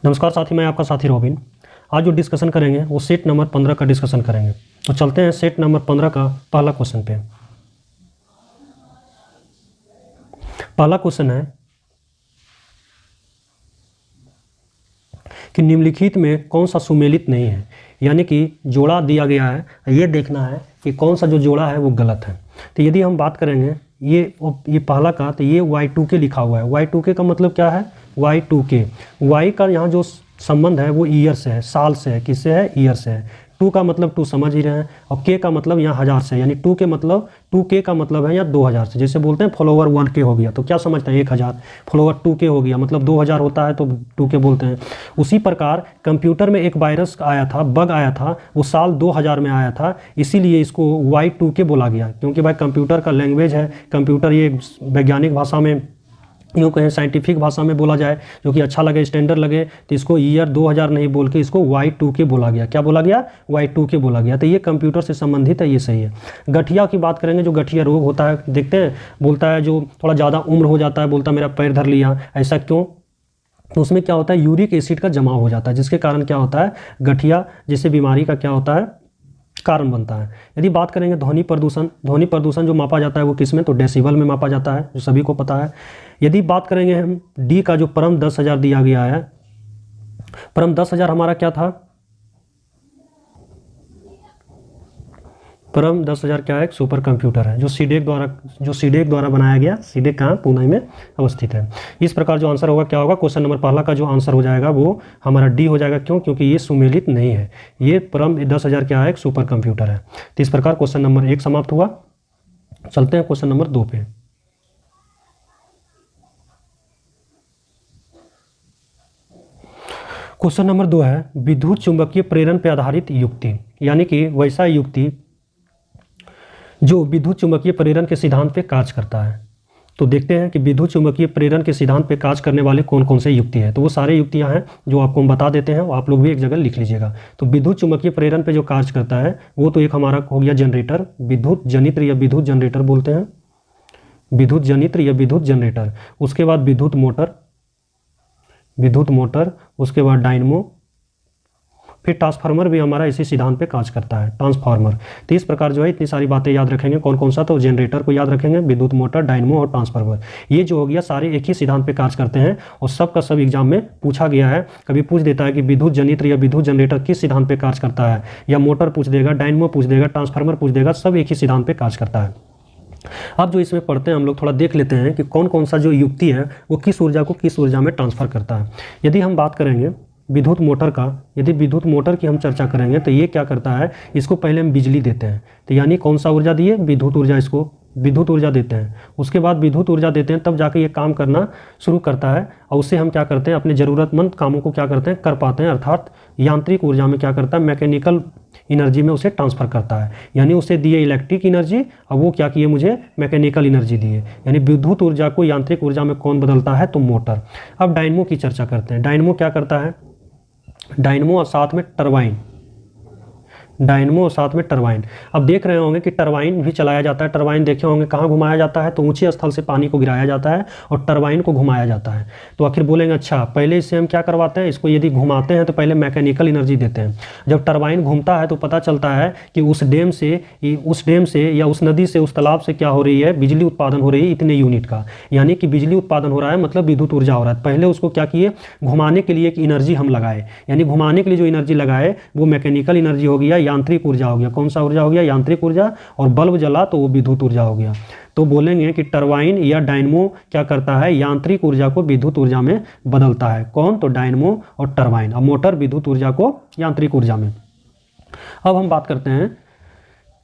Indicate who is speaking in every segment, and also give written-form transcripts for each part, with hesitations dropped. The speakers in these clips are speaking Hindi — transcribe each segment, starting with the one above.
Speaker 1: नमस्कार साथी, मैं आपका साथी रॉबिन। आज जो डिस्कशन करेंगे वो सेट नंबर 15 का डिस्कशन करेंगे। तो चलते हैं सेट नंबर 15 का पहला क्वेश्चन पे। पहला क्वेश्चन है कि निम्नलिखित में कौन सा सुमेलित नहीं है, यानी कि जोड़ा दिया गया है, ये देखना है कि कौन सा जो जोड़ा है वो गलत है। तो यदि हम बात करेंगे ये पहला का, तो ये Y2K लिखा हुआ है। Y2K का मतलब क्या है? Y2K, Y का यहाँ जो संबंध है वो ईयर से है, साल से है। किससे है? ईयर से है। 2 का मतलब 2 समझ ही रहे हैं, और K का मतलब यहाँ 1000 से, यानी 2 का मतलब है यहाँ 2000 से। जैसे बोलते हैं फॉलोवर 1K हो गया, तो क्या समझते हैं? 1000। फॉलोवर 2K हो गया मतलब 2000 होता है, तो 2K बोलते हैं। उसी प्रकार कंप्यूटर में एक वायरस आया था, बग आया था, वो साल 2000 में आया था, इसीलिए इसको Y2K बोला गया। क्योंकि भाई कंप्यूटर का लैंग्वेज है, कंप्यूटर ये वैज्ञानिक भाषा में, यूँ कहें साइंटिफिक भाषा में बोला जाए, जो कि अच्छा लगे, स्टैंडर्ड लगे, तो इसको ईयर 2000 नहीं बोल के इसको Y2K बोला गया। क्या बोला गया? Y2K बोला गया। तो ये कंप्यूटर से संबंधित है, ये सही है। गठिया की बात करेंगे, जो गठिया रोग होता है, देखते हैं, बोलता है जो थोड़ा ज़्यादा उम्र हो जाता है, बोलता है मेरा पैर धर लिया, ऐसा क्यों? तो उसमें क्या होता है? यूरिक एसिड का जमाव हो जाता है, जिसके कारण क्या होता है? गठिया जैसे बीमारी का क्या होता है? कारण बनता है। यदि बात करेंगे ध्वनि प्रदूषण जो मापा जाता है वो किस में? तो डेसिबल में मापा जाता है, जो सभी को पता है। यदि बात करेंगे हम डी का, जो परम 10,000 दिया गया है, परम 10,000 हमारा क्या था? परम 10,000 क्या है? एक सुपर कंप्यूटर है, जो सीडेक द्वारा बनाया गया। सीडेक कहाँ? पुणे में अवस्थित है। इस प्रकार जो आंसर होगा क्या होगा? क्वेश्चन नंबर पहला का जो आंसर हो जाएगा वो हमारा डी हो जाएगा। क्यों? क्योंकि ये सुमेलित नहीं है। ये परम 10,000 क्या है? एक सुपर कंप्यूटर है। तो इस प्रकार क्वेश्चन नंबर 1 समाप्त हुआ। चलते हैं क्वेश्चन नंबर 2 पे। क्वेश्चन नंबर 2 है विद्युत चुंबकीय प्रेरण पर आधारित युक्ति, यानी कि वैसा युक्ति जो विद्युत चुंबकीय प्रेरण के सिद्धांत पे कार्य करता है। तो देखते हैं कि विद्युत चुंबकीय प्रेरण के सिद्धांत पे कार्य करने वाले कौन कौन से युक्ति हैं। तो वो सारे युक्तियां हैं जो आपको हम बता देते हैं, वो आप लोग भी एक जगह लिख लीजिएगा। तो विद्युत चुंबकीय प्रेरण पे जो कार्य करता है वो तो एक हमारा हो गया जनरेटर, विद्युत जनित्र या विद्युत जनरेटर बोलते हैं, विद्युत जनित्र या विद्युत जनरेटर। उसके बाद विद्युत मोटर, उसके बाद डायनमो, फिर ट्रांसफार्मर भी हमारा इसी सिद्धांत पे कार्य करता है, ट्रांसफार्मर। तो इस प्रकार जो है इतनी सारी बातें याद रखेंगे। कौन कौन सा? तो जनरेटर को याद रखेंगे, विद्युत मोटर, डायनमो और ट्रांसफार्मर। ये जो हो गया सारे एक ही सिद्धांत पे कार्य करते हैं, और सब का सब एग्जाम में पूछा गया है। कभी पूछ देता है कि विद्युत जनित्र या विद्युत जनरेटर किस सिद्धांत पे कार्य करता है, या मोटर पूछ देगा, डायनमो पूछ देगा, ट्रांसफार्मर पूछ देगा, सब एक ही सिद्धांत पे कार्य करता है। अब जो इसमें पढ़ते हैं हम लोग, थोड़ा देख लेते हैं कि कौन कौन सा जो युक्ति है वो किस ऊर्जा को किस ऊर्जा में ट्रांसफर करता है। यदि हम बात करेंगे विद्युत मोटर का, यदि विद्युत मोटर की हम चर्चा करेंगे, तो ये क्या करता है? इसको पहले हम बिजली देते हैं, तो यानी कौन सा ऊर्जा दिए? विद्युत ऊर्जा। इसको विद्युत ऊर्जा देते हैं। उसके बाद विद्युत ऊर्जा देते हैं, तब जाके ये काम करना शुरू करता है, और उससे हम क्या करते हैं? अपने ज़रूरतमंद कामों को क्या करते हैं? कर पाते हैं। अर्थात यांत्रिक ऊर्जा में क्या करता है? मैकेनिकल एनर्जी में उसे ट्रांसफ़र करता है। यानी उसे दिए इलेक्ट्रिक एनर्जी, और वो क्या किए? मुझे मैकेनिकल एनर्जी दिए। यानी विद्युत ऊर्जा को यांत्रिक ऊर्जा में कौन बदलता है? तो मोटर। अब डायनमो की चर्चा करते हैं। डायनमो क्या करता है? डायनमो और साथ में टरबाइन, डायनमो और साथ में टरबाइन। अब देख रहे होंगे कि टरबाइन भी चलाया जाता है। टरबाइन देखे होंगे कहाँ घुमाया जाता है? तो ऊंचे स्थल से पानी को गिराया जाता है और टरबाइन को घुमाया जाता है। तो आखिर बोलेंगे अच्छा, पहले इससे हम क्या करवाते हैं? इसको यदि घुमाते हैं तो पहले मैकेनिकल एनर्जी देते हैं। जब टरबाइन घूमता है तो पता चलता है कि उस डैम से या उस नदी से, उस तालाब से क्या हो रही है? बिजली उत्पादन हो रही है इतने यूनिट का, यानी कि बिजली उत्पादन हो रहा है, मतलब विद्युत ऊर्जा हो रहा है। पहले उसको क्या किए? घुमाने के लिए एक एनर्जी हम लगाए, यानी घुमाने के लिए जो एनर्जी लगाए वो मैकेनिकल एनर्जी हो गया, यांत्रिक ऊर्जा हो गया। कौन सा ऊर्जा हो गया? यांत्रिक ऊर्जा। और बल्ब जला तो वो विद्युत ऊर्जा हो गया। तो बोलेंगे कि टरबाइन या डायनमो क्या करता है? यांत्रिक ऊर्जा को विद्युत ऊर्जा में बदलता है। कौन? तो डायनमो और टरबाइन। और मोटर विद्युत ऊर्जा को यांत्रिक ऊर्जा में। अब हम बात करते हैं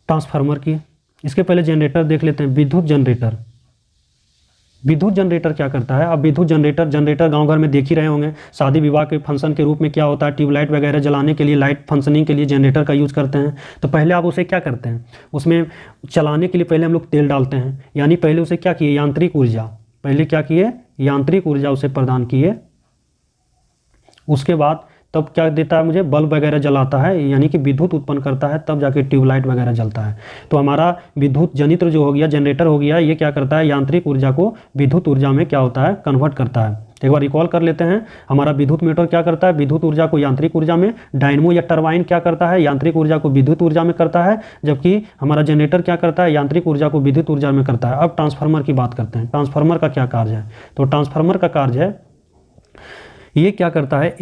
Speaker 1: ट्रांसफार्मर की। इसके पहले जनरेटर देख लेते हैं। विद्युत जनरेटर क्या करता है? अब विद्युत जनरेटर गांव घर में देख ही रहे होंगे, शादी विवाह के फंक्शन के रूप में क्या होता है? ट्यूबलाइट वगैरह जलाने के लिए, लाइट फंक्शनिंग के लिए जनरेटर का यूज़ करते हैं। तो पहले आप उसे क्या करते हैं? उसमें चलाने के लिए पहले हम लोग तेल डालते हैं, यानी पहले उसे क्या किए? यांत्रिक ऊर्जा। पहले क्या किए? यांत्रिक ऊर्जा उसे प्रदान किए। उसके बाद तब क्या देता है मुझे? बल्ब वगैरह जलाता है, यानी कि विद्युत उत्पन्न करता है, तब जाके ट्यूबलाइट वगैरह जलता है। तो हमारा विद्युत जनित्र जो हो गया, जनरेटर हो गया, ये क्या करता है? यांत्रिक ऊर्जा को विद्युत ऊर्जा में क्या होता है? कन्वर्ट करता है। तो एक बार रिकॉल कर लेते हैं। हमारा विद्युत मोटर क्या करता है, विद्युत ऊर्जा को यांत्रिक ऊर्जा में, डायनमो या टरबाइन क्या करता है, यांत्रिक ऊर्जा को विद्युत ऊर्जा में करता है, जबकि हमारा जनरेटर क्या करता है, यांत्रिक ऊर्जा को विद्युत ऊर्जा में करता है। अब ट्रांसफार्मर की बात करते हैं। ट्रांसफार्मर का क्या कार्य है, तो ट्रांसफार्मर का कार्य है, ये क्या करता है,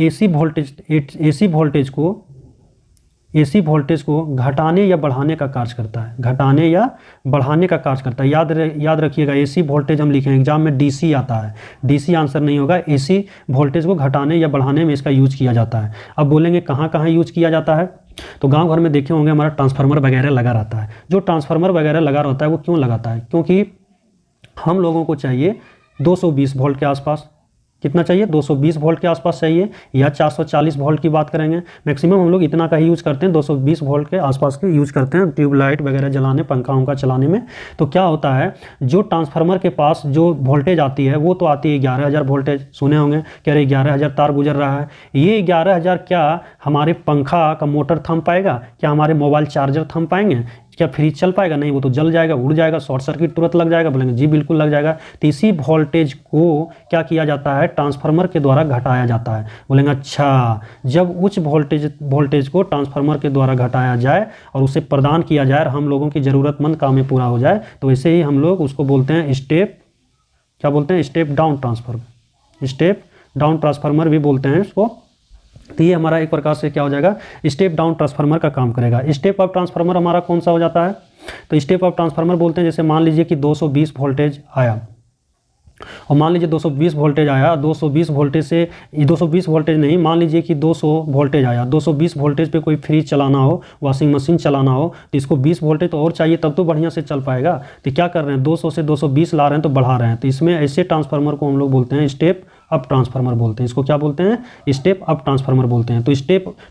Speaker 1: एसी वोल्टेज को घटाने या बढ़ाने का कार्य करता है, घटाने या बढ़ाने का कार्य करता है। याद रखिएगा, एसी वोल्टेज हम लिखें, एग्जाम में डीसी आता है, डीसी आंसर नहीं होगा। एसी वोल्टेज को घटाने या बढ़ाने में इसका यूज किया जाता है। अब बोलेंगे कहाँ कहाँ यूज किया जाता है, तो गांव घर में देखे होंगे हमारा ट्रांसफार्मर वगैरह लगा रहता है। जो ट्रांसफार्मर वगैरह लगा रहता है वो क्यों लगाता है, क्योंकि हम लोगों को चाहिए 220 वोल्ट के आसपास, कितना चाहिए, 220 वोल्ट के आसपास चाहिए, या 440 वोल्ट की बात करेंगे। मैक्सिमम हम लोग इतना का ही यूज़ करते हैं, 220 वोल्ट के आसपास के यूज़ करते हैं ट्यूबलाइट वगैरह जलाने, पंखा उंखा चलाने में। तो क्या होता है, जो ट्रांसफार्मर के पास जो वोल्टेज आती है वो तो आती है 11,000 वोल्टेज, सुने होंगे कह रहे 11,000 तार गुजर रहा है। ये 11,000 क्या हमारे पंखा का मोटर थम पाएगा, क्या हमारे मोबाइल चार्जर थम पाएंगे, क्या फ्रिज चल पाएगा, नहीं, वो तो जल जाएगा, उड़ जाएगा, शॉर्ट सर्किट तुरंत लग जाएगा। बोलेंगे जी बिल्कुल लग जाएगा। तो इसी वोल्टेज को क्या किया जाता है, ट्रांसफार्मर के द्वारा घटाया जाता है। बोलेंगे अच्छा, जब उच्च वोल्टेज को ट्रांसफार्मर के द्वारा घटाया जाए और उसे प्रदान किया जाए और हम लोगों की ज़रूरतमंद काम में पूरा हो जाए, तो ऐसे ही हम लोग उसको बोलते हैं स्टेप, क्या बोलते हैं, step down transformer, step down transformer भी बोलते हैं इसको। तो ये हमारा एक प्रकार से क्या हो जाएगा, स्टेप डाउन ट्रांसफार्मर का काम करेगा। स्टेप अप ट्रांसफार्मर हमारा कौन सा हो जाता है, तो स्टेप अप ट्रांसफार्मर बोलते हैं, जैसे मान लीजिए कि 220 वोल्टेज आया, और मान लीजिए 220 वोल्टेज आया, 220 वोल्टेज से 220 वोल्टेज नहीं, मान लीजिए कि 200 वोल्टेज आया, 220 वोल्टेज पे कोई फ्रिज चलाना हो, वॉशिंग मशीन चलाना हो, तो इसको 20 वोल्टेज तो और चाहिए, तब तो बढ़िया से चल पाएगा। तो क्या कर रहे हैं, 200 से 220 ला रहे हैं, तो बढ़ा रहे हैं। तो इसमें ऐसे ट्रांसफार्मर को हम लोग बोलते हैं स्टेप अप ट्रांसफार्मर बोलते हैं। इसको क्या बोलते हैं, स्टेप अप ट्रांसफार्मर बोलते हैं।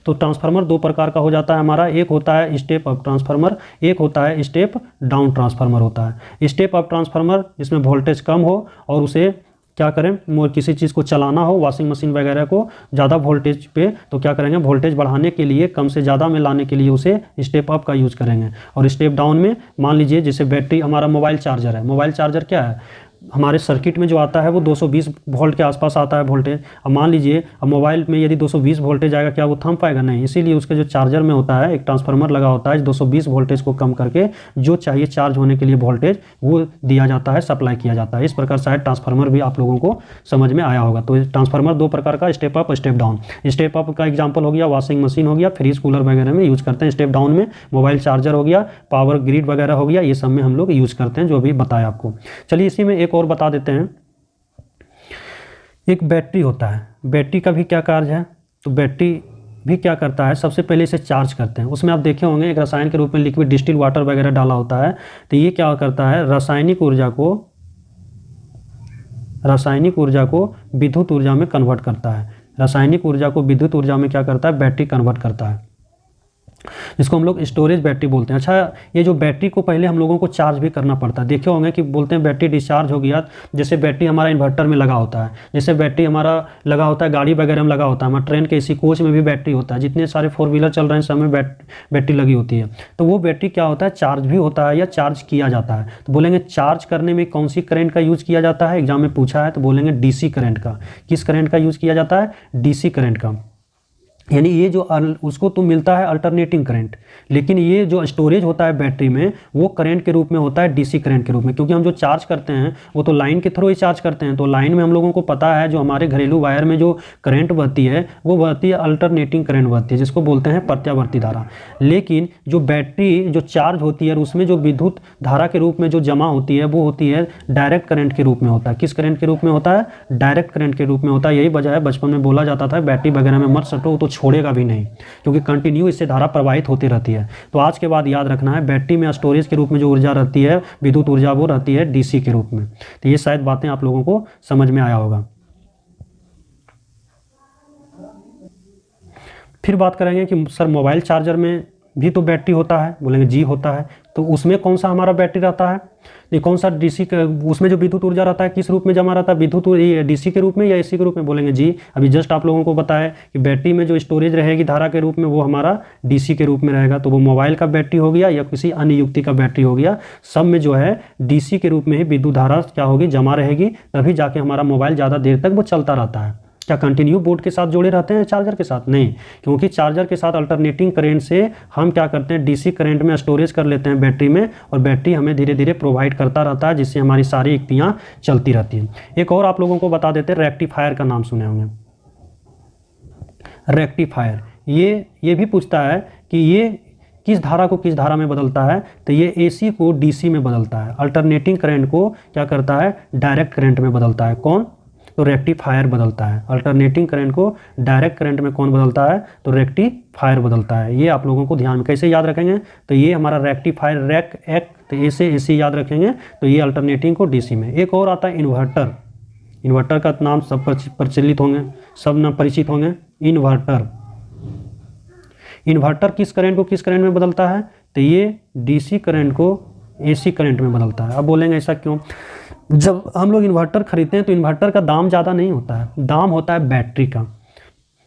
Speaker 1: तो ट्रांसफार्मर दो प्रकार का हो जाता है हमारा, एक होता है स्टेप अप ट्रांसफार्मर, एक होता है स्टेप डाउन ट्रांसफार्मर होता है। स्टेप अप ट्रांसफार्मर जिसमें वोल्टेज कम हो और उसे क्या करें, किसी चीज़ को चलाना हो, वॉशिंग मशीन वगैरह को ज़्यादा वोल्टेज पे, तो क्या करेंगे, वोल्टेज बढ़ाने के लिए, कम से ज़्यादा में लाने के लिए उसे स्टेप अप का यूज़ करेंगे। और स्टेप डाउन में मान लीजिए जैसे बैटरी, हमारा मोबाइल चार्जर है, मोबाइल चार्जर क्या है, हमारे सर्किट में जो आता है वो 220 वोल्ट के आसपास आता है वोल्टेज। अब मान लीजिए अब मोबाइल में यदि 220 वोल्टेज आएगा, क्या वो थम पाएगा, नहीं। इसीलिए उसके जो चार्जर में होता है एक ट्रांसफार्मर लगा होता है, 220 वोल्टेज को कम करके जो चाहिए चार्ज होने के लिए वोल्टेज वो दिया जाता है, सप्लाई किया जाता है। इस प्रकार शायद ट्रांसफार्मर भी आप लोगों को समझ में आया होगा। तो ट्रांसफार्मर दो प्रकार का, step up, step down. Step up का एग्जाम्पल हो गया वॉशिंग मशीन हो गया, फ्रिज कूलर वगैरह में यूज़ करते हैं। स्टेप डाउन में मोबाइल चार्जर हो गया, पावर ग्रिड वगैरह हो गया, ये सब में हम लोग यूज़ करते हैं, जो अभी बताया आपको। चलिए इसी में एक और बता देते हैं। एक बैटरी होता है, बैटरी का भी क्या कार्य है, तो बैटरी भी क्या करता है, सबसे पहले इसे चार्ज करते हैं। उसमें आप देखे होंगे एक रसायन के रूप में लिक्विड डिस्टिल वाटर वगैरह डाला होता है। तो ये क्या करता है, रासायनिक ऊर्जा को विद्युत ऊर्जा में कन्वर्ट करता है। रासायनिक ऊर्जा को विद्युत ऊर्जा में क्या करता है, बैटरी कन्वर्ट करता है, जिसको हम लोग स्टोरेज बैटरी बोलते हैं। अच्छा, ये जो बैटरी को पहले हम लोगों को चार्ज भी करना पड़ता है। देखे होंगे कि बोलते हैं बैटरी डिस्चार्ज हो गया, जैसे बैटरी हमारा इन्वर्टर में लगा होता है, जैसे बैटरी हमारा लगा होता है गाड़ी वगैरह में लगा होता है, हमारा ट्रेन के इसी कोच में भी बैटरी होता है, जितने सारे 4 व्हीलर चल रहे हैं सब में बैटरी लगी होती है। तो वो बैटरी क्या होता है, चार्ज भी होता है या चार्ज किया जाता है। तो बोलेंगे चार्ज करने में कौन सी करंट का यूज़ किया जाता है, एग्जाम में पूछा है, तो बोलेंगे डीसी करंट का। किस करंट का यूज़ किया जाता है, डीसी करंट का। यानी ये जो उसको तो मिलता है अल्टरनेटिंग करंट, लेकिन ये जो स्टोरेज होता है बैटरी में वो करंट के रूप में होता है, डीसी करंट के रूप में। क्योंकि हम जो चार्ज करते हैं वो तो लाइन के थ्रू ही चार्ज करते हैं। तो लाइन में हम लोगों को पता है जो हमारे घरेलू वायर में जो करंट बहती है वो बहती है अल्टरनेटिंग करंट बहती है, जिसको बोलते हैं प्रत्यावर्ती धारा। लेकिन जो बैटरी जो चार्ज होती है उसमें जो विद्युत धारा के रूप में जो जमा होती है वो होती है डायरेक्ट करंट के रूप में होता है। किस करंट के रूप में होता है, डायरेक्ट करंट के रूप में होता है। यही वजह है बचपन में बोला जाता था बैटरी वगैरह में मत सटो, तो छोड़ेगा भी नहीं, क्योंकि कंटिन्यू इससे धारा प्रवाहित होती रहती है। तो आज के बाद याद रखना है बैटरी में स्टोरेज के रूप में जो ऊर्जा रहती है, विद्युत ऊर्जा, वो रहती है डीसी के रूप में। तो ये शायद बातें आप लोगों को समझ में आया होगा। फिर बात करेंगे कि सर मोबाइल चार्जर में भी तो बैटरी होता है, बोलेंगे जी होता है। तो उसमें कौन सा हमारा बैटरी रहता है, ये कौन सा डीसी का, उसमें जो विद्युत ऊर्जा रहता है किस रूप में जमा रहता है, विद्युत डीसी के रूप में या एसी के रूप में, बोलेंगे जी। अभी जस्ट आप लोगों को बताया कि बैटरी में जो स्टोरेज रहेगी धारा के रूप में वो हमारा डीसी के रूप में रहेगा। तो वो मोबाइल का बैटरी हो गया या किसी अन्य युक्ति का बैटरी हो गया, सब में जो है डीसी के रूप में ही विद्युत धारा क्या होगी, जमा रहेगी, तभी जाके हमारा मोबाइल ज़्यादा देर तक वो चलता रहता है। क्या कंटिन्यू बोर्ड के साथ जोड़े रहते हैं चार्जर के साथ? नहीं, क्योंकि चार्जर के साथ अल्टरनेटिंग करंट से हम क्या करते हैं, डीसी करंट में स्टोरेज कर लेते हैं बैटरी में, और बैटरी हमें धीरे धीरे प्रोवाइड करता रहता है, जिससे हमारी सारी युक्तियाँ चलती रहती हैं। एक और आप लोगों को बता देते हैं, रेक्टिफायर का नाम सुने होंगे। रेक्टिफायर ये भी पूछता है कि ये किस धारा को किस धारा में बदलता है, तो ये एसी को डीसी में बदलता है, अल्टरनेटिंग करंट को क्या करता है, डायरेक्ट करंट में बदलता है। कौन? तो रेक्टिफायर बदलता है। अल्टरनेटिंग करंट को डायरेक्ट करंट में कौन बदलता है, तो रेक्टिफायर बदलता है। ये आप लोगों को ध्यान में कैसे याद रखेंगे, तो ये हमारा रेक्टिफायर रैक एक, तो ऐसे ऐसे याद रखेंगे, तो ये अल्टरनेटिंग को डीसी में। एक और आता है इन्वर्टर। इन्वर्टर का नाम सब प्रचलित होंगे, सब नाम परिचित होंगे। इन्वर्टर किस करंट को किस करंट में बदलता है, तो ये डीसी करंट को एसी करंट में बदलता है। अब बोलेंगे ऐसा क्यों? जब हम लोग इन्वर्टर खरीदते हैं तो इन्वर्टर का दाम ज़्यादा नहीं होता है, दाम होता है बैटरी का।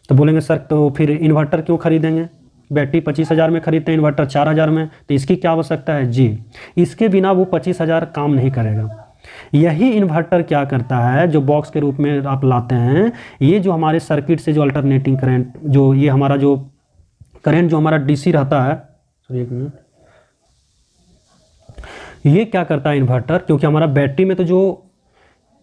Speaker 1: तो बोलेंगे सर तो फिर इन्वर्टर क्यों खरीदेंगे, बैटरी 25,000 में खरीदते हैं, इन्वर्टर 4,000 में, तो इसकी क्या आवश्यकता है जी, इसके बिना वो 25,000 काम नहीं करेगा। यही इन्वर्टर क्या करता है, जो बॉक्स के रूप में आप लाते हैं, ये जो हमारे सर्किट से जो अल्टरनेटिंग करंट, जो ये हमारा जो करंट जो हमारा डीसी रहता है, सॉरी एक मिनट, ये क्या करता है इन्वर्टर, क्योंकि हमारा बैटरी में तो जो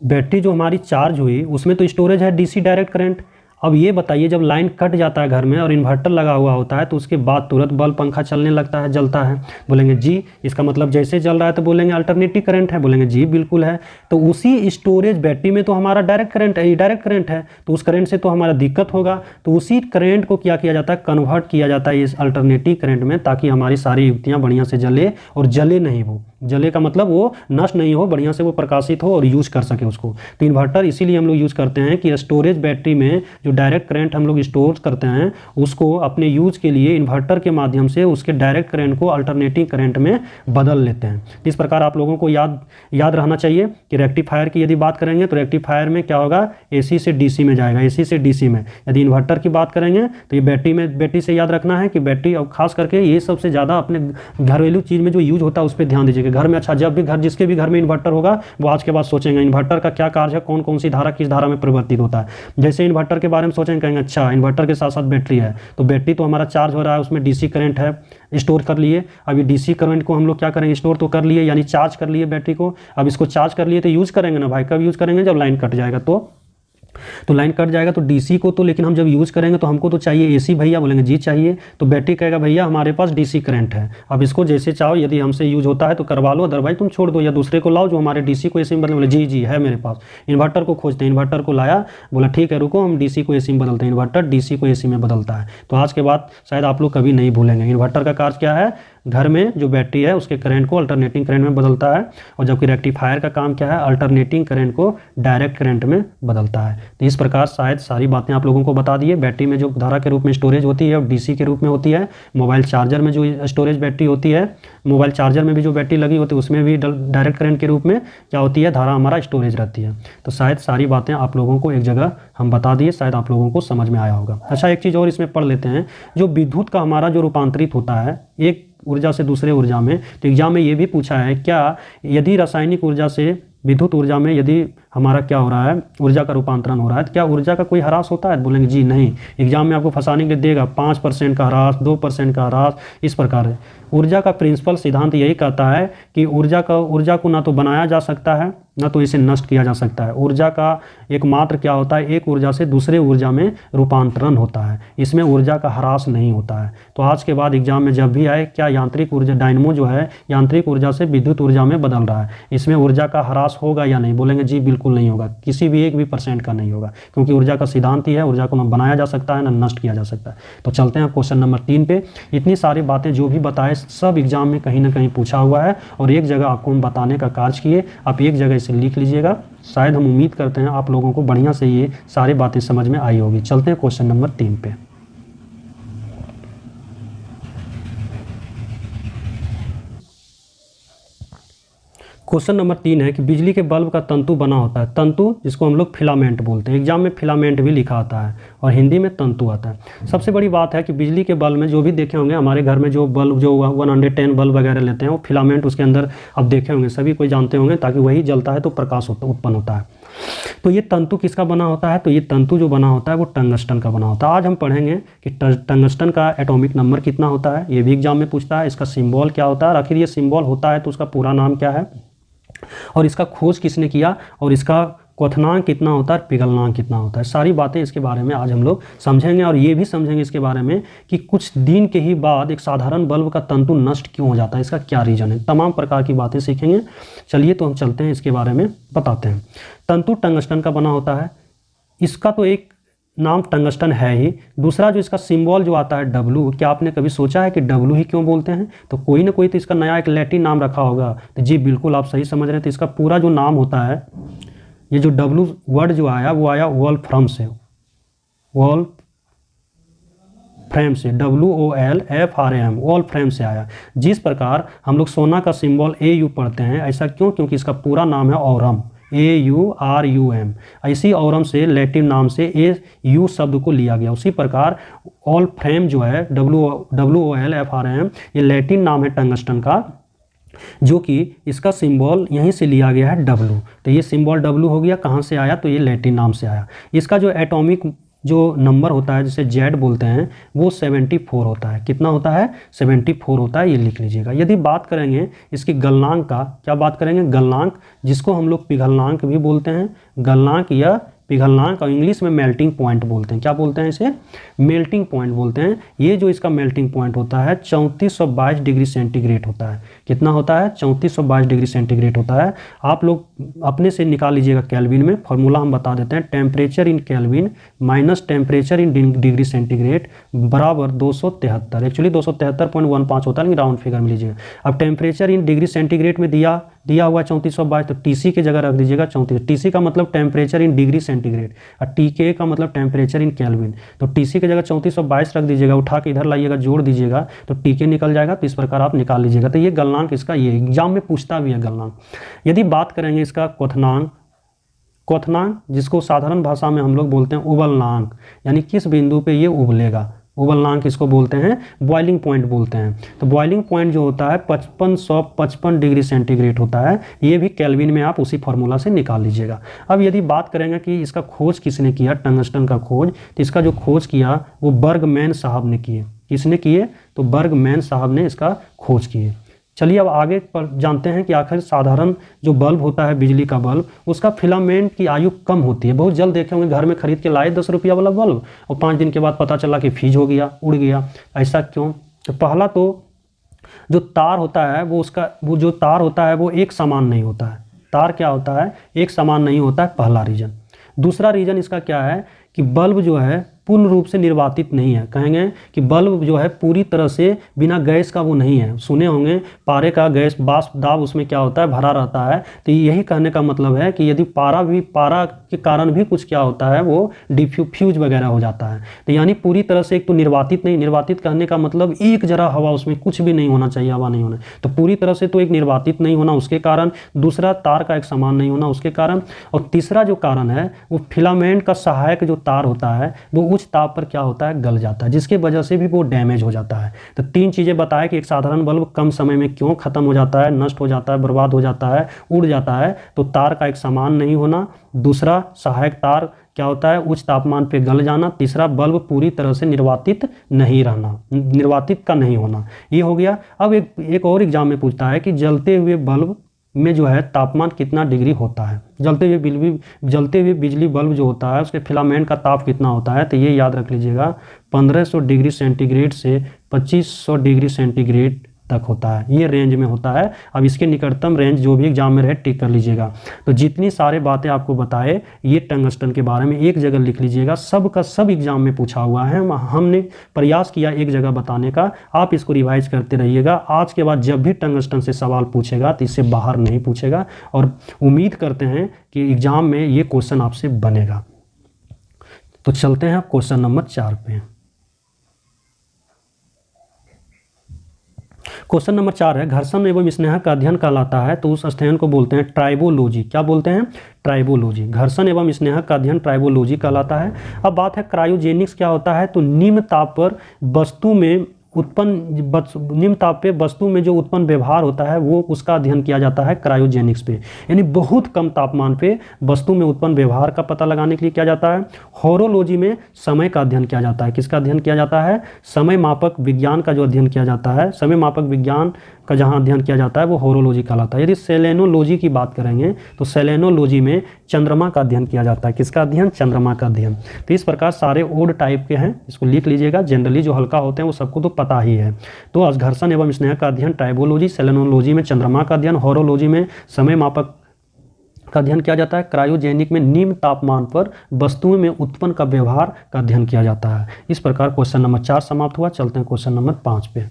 Speaker 1: बैटरी जो हमारी चार्ज हुई उसमें तो स्टोरेज है डीसी डायरेक्ट करंट। अब ये बताइए, जब लाइन कट जाता है घर में और इन्वर्टर लगा हुआ होता है तो उसके बाद तुरंत बल्ब पंखा चलने लगता है, जलता है, बोलेंगे जी इसका मतलब जैसे जल रहा है, तो बोलेंगे अल्टरनेटिव करंट है, बोलेंगे जी बिल्कुल है। तो उसी स्टोरेज बैटरी में तो हमारा डायरेक्ट करंट है, डायरेक्ट करंट है, तो उस करंट से तो हमारा दिक्कत होगा। तो उसी करंट को क्या किया जाता है, कन्वर्ट किया जाता है इस अल्टरनेटिव करंट में, ताकि हमारी सारी युक्तियाँ बढ़िया से जले, और जले नहीं, वो जले का मतलब वो नष्ट नहीं हो, बढ़िया से वो प्रकाशित हो और यूज कर सके उसको। तो इन्वर्टर इसीलिए हम लोग यूज़ करते हैं कि स्टोरेज बैटरी में जो डायरेक्ट करंट हम लोग स्टोर करते हैं उसको अपने यूज के लिए इन्वर्टर के माध्यम से उसके डायरेक्ट करंट को अल्टरनेटिव करंट में बदल लेते हैं। इस प्रकार आप लोगों को याद रहना चाहिए कि रेक्टिफायर की यदि बात करेंगे तो रेक्टिफायर में क्या होगा, एसी से डीसी में जाएगा, एसी से डीसी में। यदि इन्वर्टर की बात करेंगे तो ये बैटरी से याद रखना है कि बैटरी, और खास करके ये सबसे ज़्यादा अपने घरेलू चीज़ में जो यूज होता है उस पर ध्यान दीजिएगा। घर में, अच्छा जब भी घर, जिसके भी घर में इन्वर्टर होगा वो आज के बाद सोचेंगे इन्वर्टर का क्या कार्य है, कौन कौन सी धारा किस धारा में परिवर्तित होता है। जैसे इन्वर्टर के बारे में सोचेंगे, कहेंगे अच्छा इन्वर्टर के साथ साथ बैटरी है, तो बैटरी तो हमारा चार्ज हो रहा है, उसमें डीसी करंट है, स्टोर कर लिए। अब ये डीसी करंट को हम लोग क्या करेंगे, स्टोर तो कर लिए, यानी चार्ज कर लिए बैटरी को। अब इसको चार्ज कर लिए तो यूज़ करेंगे ना भाई, कब यूज़ करेंगे, जब लाइन कट जाएगा। तो लाइन कट जाएगा तो डीसी को तो, लेकिन हम जब यूज़ करेंगे तो हमको तो चाहिए एसी भैया, बोलेंगे जी चाहिए। तो बैटरी कहेगा भैया हमारे पास डीसी करंट है, अब इसको जैसे चाहो, यदि हमसे यूज होता है तो करवा लो, अदरवाइज तुम छोड़ दो या दूसरे को लाओ जो हमारे डीसी को एसी में बदले। बोले जी है मेरे पास। इन्वर्टर को खोजते हैं, इन्वर्टर को लाया, बोला ठीक है रुको हम डीसी को एसी में बदलते हैं। इन्वर्टर डीसी को एसी में बदलता है। तो आज के बाद शायद आप लोग कभी नहीं भूलेंगे, इन्वर्टर का कार्य क्या है, घर में जो बैटरी है उसके करंट को अल्टरनेटिंग करंट में बदलता है, और जबकि रेक्टिफायर का काम क्या है, अल्टरनेटिंग करंट को डायरेक्ट करंट में बदलता है। तो इस प्रकार शायद सारी बातें आप लोगों को बता दिए। बैटरी में जो धारा के रूप में स्टोरेज होती है वो डीसी के रूप में होती है। मोबाइल चार्जर में जो स्टोरेज बैटरी होती है, मोबाइल चार्जर में भी जो बैटरी लगी होती है उसमें भी डायरेक्ट करंट के रूप में क्या होती है, धारा हमारा स्टोरेज रहती है। तो शायद सारी बातें आप लोगों को एक जगह हम बता दिए, शायद आप लोगों को समझ में आया होगा। अच्छा एक चीज़ और इसमें पढ़ लेते हैं, जो विद्युत का हमारा जो रूपांतरित होता है एक ऊर्जा से दूसरे ऊर्जा में, तो एग्जाम में ये भी पूछा है क्या यदि रासायनिक ऊर्जा से विद्युत ऊर्जा में यदि हमारा क्या हो रहा है, ऊर्जा का रूपांतरण हो रहा है, तो क्या ऊर्जा का कोई ह्रास होता है, बोलेंगे जी नहीं। एग्जाम में आपको फंसाने के लिए देगा 5% का ह्रास, 2% का ह्रास, इस प्रकार है। ऊर्जा का प्रिंसिपल सिद्धांत यही कहता है कि ऊर्जा को ना तो बनाया जा सकता है ना तो इसे नष्ट किया जा सकता है। ऊर्जा का एकमात्र क्या होता है, एक ऊर्जा से दूसरे ऊर्जा में रूपांतरण होता है, इसमें ऊर्जा का ह्रास नहीं होता है। तो आज के बाद एग्जाम में जब भी आए, क्या यांत्रिक ऊर्जा, डायनमो जो है यांत्रिक ऊर्जा से विद्युत ऊर्जा में बदल रहा है, इसमें ऊर्जा का ह्रास होगा या नहीं, बोलेंगे जी बिल्कुल नहीं होगा, किसी भी 1% का नहीं होगा, क्योंकि ऊर्जा का सिद्धांत ही है, ऊर्जा को ना बनाया जा सकता है ना नष्ट किया जा सकता है। तो चलते हैं क्वेश्चन नंबर 3 पे। इतनी सारी बातें जो भी बताए सब एग्जाम में कहीं ना कहीं पूछा हुआ है, और एक जगह आपको हम बताने का कार्य किए, आप एक जगह इसे लिख लीजिएगा। शायद हम उम्मीद करते हैं आप लोगों को बढ़िया से ये सारी बातें समझ में आई होगी। चलते हैं क्वेश्चन नंबर 3 पे। क्वेश्चन नंबर 3 है कि बिजली के बल्ब का तंतु बना होता है, तंतु जिसको हम लोग फिलामेंट बोलते हैं, एग्जाम में फिलामेंट भी लिखा आता है और हिंदी में तंतु आता है। सबसे बड़ी बात है कि बिजली के बल्ब में जो भी देखे होंगे हमारे घर में जो बल्ब जो 110 बल्ब वगैरह लेते हैं वो फिलामेंट उसके अंदर अब देखे होंगे, सभी कोई जानते होंगे, ताकि वही जलता है तो प्रकाश उत्पन्न होता है। तो ये तंतु किसका बना होता है? तो ये तंतु जो बना होता है वो टंगस्टन का बना होता है। आज हम पढ़ेंगे कि टंगस्टन का एटॉमिक नंबर कितना होता है, ये भी एग्जाम में पूछता है, इसका सिंबल क्या होता है, और आखिर ये सिंबल होता है तो उसका पूरा नाम क्या है, और इसका खोज किसने किया, और इसका क्वथनांक कितना होता है, पिघलनांक कितना होता है। सारी बातें इसके बारे में आज हम लोग समझेंगे, और ये भी समझेंगे इसके बारे में कि कुछ दिन के ही बाद एक साधारण बल्ब का तंतु नष्ट क्यों हो जाता है, इसका क्या रीजन है, तमाम प्रकार की बातें सीखेंगे। चलिए तो हम चलते हैं, इसके बारे में बताते हैं। तंतु टंगस्टन का बना होता है, इसका तो एक नाम टंगस्टन है ही, दूसरा जो इसका सिंबल जो आता है W, क्या आपने कभी सोचा है कि W ही क्यों बोलते हैं? तो कोई ना कोई तो इसका नया एक लैटिन नाम रखा होगा। तो जी बिल्कुल आप सही समझ रहे हैं। तो इसका पूरा जो नाम होता है, ये जो W वर्ड जो आया वो आया वोल्फ्राम से, वोल्फ्राम से, WOLFRAM, वोल्फ्राम से आया। जिस प्रकार हम लोग सोना का सिंबल AU पढ़ते हैं, ऐसा क्यों? क्योंकि इसका पूरा नाम है औरम, AURUM। ऐसी औरम से लैटिन नाम से AU शब्द को लिया गया। उसी प्रकार वोल्फ्राम जो है WOLFRAM, ये लैटिन नाम है टंगस्टन का, जो कि इसका सिंबल यहीं से लिया गया है W। तो ये सिंबल W हो गया, कहाँ से आया? तो ये लैटिन नाम से आया। इसका जो एटॉमिक जो नंबर होता है जिसे Z बोलते हैं वो 74 होता है। कितना होता है? 74 होता है, ये लिख लीजिएगा। यदि बात करेंगे इसकी गलनांक का, क्या बात करेंगे? गलनांक, जिसको हम लोग पिघलनांक भी बोलते हैं, गलनांक या पिघलनांक, और इंग्लिश में मेल्टिंग पॉइंट बोलते हैं। क्या बोलते हैं इसे? मेल्टिंग पॉइंट बोलते हैं। ये जो इसका मेल्टिंग पॉइंट होता है 3422 डिग्री सेंटीग्रेड होता है। कितना होता है? 3422 डिग्री सेंटीग्रेड होता है। आप लोग अपने से निकाल लीजिएगा कैल्विन में, फॉर्मूला हम बता देते हैं। Temperature in Kelvin minus temperature in degree centigrade बराबर 273। एक्चुअली 273.15 होता है, लेकिन राउंड फिगर में लीजिएगा। अब टेम्परेचर इन डिग्री सेंटीग्रेड में दिया हुआ 3422, तो TC की जगह रख दीजिएगा 34। TC का मतलब टेम्परेचर इन डिग्री सेंटीग्रेड, और TK का मतलब टेम्परेचर इन केल्विन। तो TC की जगह 3422 रख दीजिएगा, उठा के इधर लाइएगा, जोड़ दीजिएगा तो TK निकल जाएगा। तो इस प्रकार आप निकाल लीजिएगा। तो ये गलनांक इसका, ये एग्जाम में पूछता भी है गलनांक। यदि बात करेंगे इसका क्वथनांक, जिसको साधारण भाषा में हम लोग बोलते हैं उबलनांक, यानी किस बिंदु पे ये उबलेगा, उबलनांक इसको बोलते हैं, बॉइलिंग पॉइंट बोलते हैं। तो बॉइलिंग पॉइंट जो होता है 5555 डिग्री सेंटीग्रेड होता है। ये भी केल्विन में आप उसी फार्मूला से निकाल लीजिएगा। अब यदि बात करेंगे कि इसका खोज किसने किया, टंगस्टन का खोज, तो इसका जो खोज किया वो बर्गमैन साहब ने किए। किसने किए? तो बर्गमैन साहब ने इसका खोज किए। चलिए अब आगे पर जानते हैं कि आखिर साधारण जो बल्ब होता है, बिजली का बल्ब, उसका फिलामेंट की आयु कम होती है। बहुत जल्द देखे होंगे घर में खरीद के लाए 10 रुपया वाला बल्ब, और 5 दिन के बाद पता चला कि फ्यूज हो गया, उड़ गया। ऐसा क्यों? तो पहला तो जो तार होता है वो जो तार होता है वो एक समान नहीं होता है। तार क्या होता है? एक समान नहीं होता है, पहला रीजन। दूसरा रीजन इसका क्या है कि बल्ब जो है पूर्ण रूप से निर्वातित नहीं है। कहेंगे कि बल्ब जो है पूरी तरह से बिना गैस का वो नहीं है। सुने होंगे पारे का गैस वाष्प दाब उसमें क्या होता है, भरा रहता है। तो यही कहने का मतलब है कि यदि पारा के कारण भी कुछ क्या होता है, वो फ्यूज वगैरह हो जाता है। तो यानी पूरी तरह से एक तो निर्वातित नहीं, निर्वातित कहने का मतलब एक जरा हवा उसमें कुछ भी नहीं होना चाहिए, हवा नहीं होना। तो पूरी तरह से तो एक निर्वातित नहीं होना उसके कारण, दूसरा तार का एक समान नहीं होना उसके कारण, और तीसरा जो कारण है वो फिलामेंट का सहायक जो तार होता है वो उच्च ताप पर क्या होता है, गल जाता है, जिसकी वजह से भी वो डैमेज हो जाता है। तो 3 चीज़ें बताया कि एक साधारण बल्ब कम समय में क्यों खत्म हो जाता है, नष्ट हो जाता है, बर्बाद हो जाता है, उड़ जाता है। तो तार का एक समान नहीं होना, दूसरा सहायक तार क्या होता है, उच्च तापमान पे गल जाना, तीसरा बल्ब पूरी तरह से निर्वातित नहीं रहना, निर्वातित का नहीं होना। ये हो गया। अब एक और एग्जाम में पूछता है कि जलते हुए बल्ब में जो है तापमान कितना डिग्री होता है। जलते हुए बिजली बल्ब जो होता है उसके फिलामेंट का ताप कितना होता है। तो ये याद रख लीजिएगा, 1500 डिग्री सेंटीग्रेड से 2500 डिग्री सेंटीग्रेड तक होता है। ये रेंज में होता है। अब इसके निकटतम रेंज जो भी एग्जाम में रहे टिक कर लीजिएगा। तो जितनी सारे बातें आपको बताए ये टंगस्टन के बारे में एक जगह लिख लीजिएगा। सब का सब एग्जाम में पूछा हुआ है। हमने प्रयास किया एक जगह बताने का, आप इसको रिवाइज करते रहिएगा। आज के बाद जब भी टंगस्टन से सवाल पूछेगा तो इससे बाहर नहीं पूछेगा, और उम्मीद करते हैं कि एग्जाम में ये क्वेश्चन आपसे बनेगा। तो चलते हैं क्वेश्चन नंबर 4 पे। क्वेश्चन नंबर 4 है, घर्षण एवं स्नेहक का अध्ययन कहलाता है तो उस अध्ययन को बोलते हैं ट्राइबोलॉजी। क्या बोलते हैं? ट्राइबोलॉजी। घर्षण एवं स्नेहक का अध्ययन ट्राइबोलॉजी कहलाता है। अब बात है क्रायोजेनिक्स क्या होता है, तो निम्न ताप पर वस्तु में निम्न ताप पे वस्तु में जो उत्पन्न व्यवहार होता है वो उसका अध्ययन किया जाता है क्रायोजेनिक्स पे, यानी बहुत कम तापमान पे वस्तु में उत्पन्न व्यवहार का पता लगाने के लिए किया जाता है। होरोलॉजी में समय का अध्ययन किया जाता है। किसका अध्ययन किया जाता है? समय मापक विज्ञान का जो अध्ययन किया जाता है, समय मापक विज्ञान का जहाँ अध्ययन किया जाता है वो होरोलॉजी कहलाता है। यदि सेलेनोलॉजी की बात करेंगे तो सेलेनोलॉजी में चंद्रमा का अध्ययन किया जाता है। किसका अध्ययन? चंद्रमा का अध्ययन। तो इस प्रकार सारे ओड टाइप के हैं, इसको लिख लीजिएगा। जनरली जो हल्का होते हैं वो सबको तो पता ही है। तो घर्षण एवं स्नेह का अध्ययन ट्राइबोलॉजी, सेलेनोलॉजी में चंद्रमा का अध्ययन, होरोलॉजी में समय मापक का अध्ययन किया जाता है, क्रायोजेनिक में निम्न तापमान पर वस्तुओं में उत्पन्न का व्यवहार का अध्ययन किया जाता है। इस प्रकार क्वेश्चन नंबर 4 समाप्त हुआ। चलते हैं क्वेश्चन नंबर 5 पे।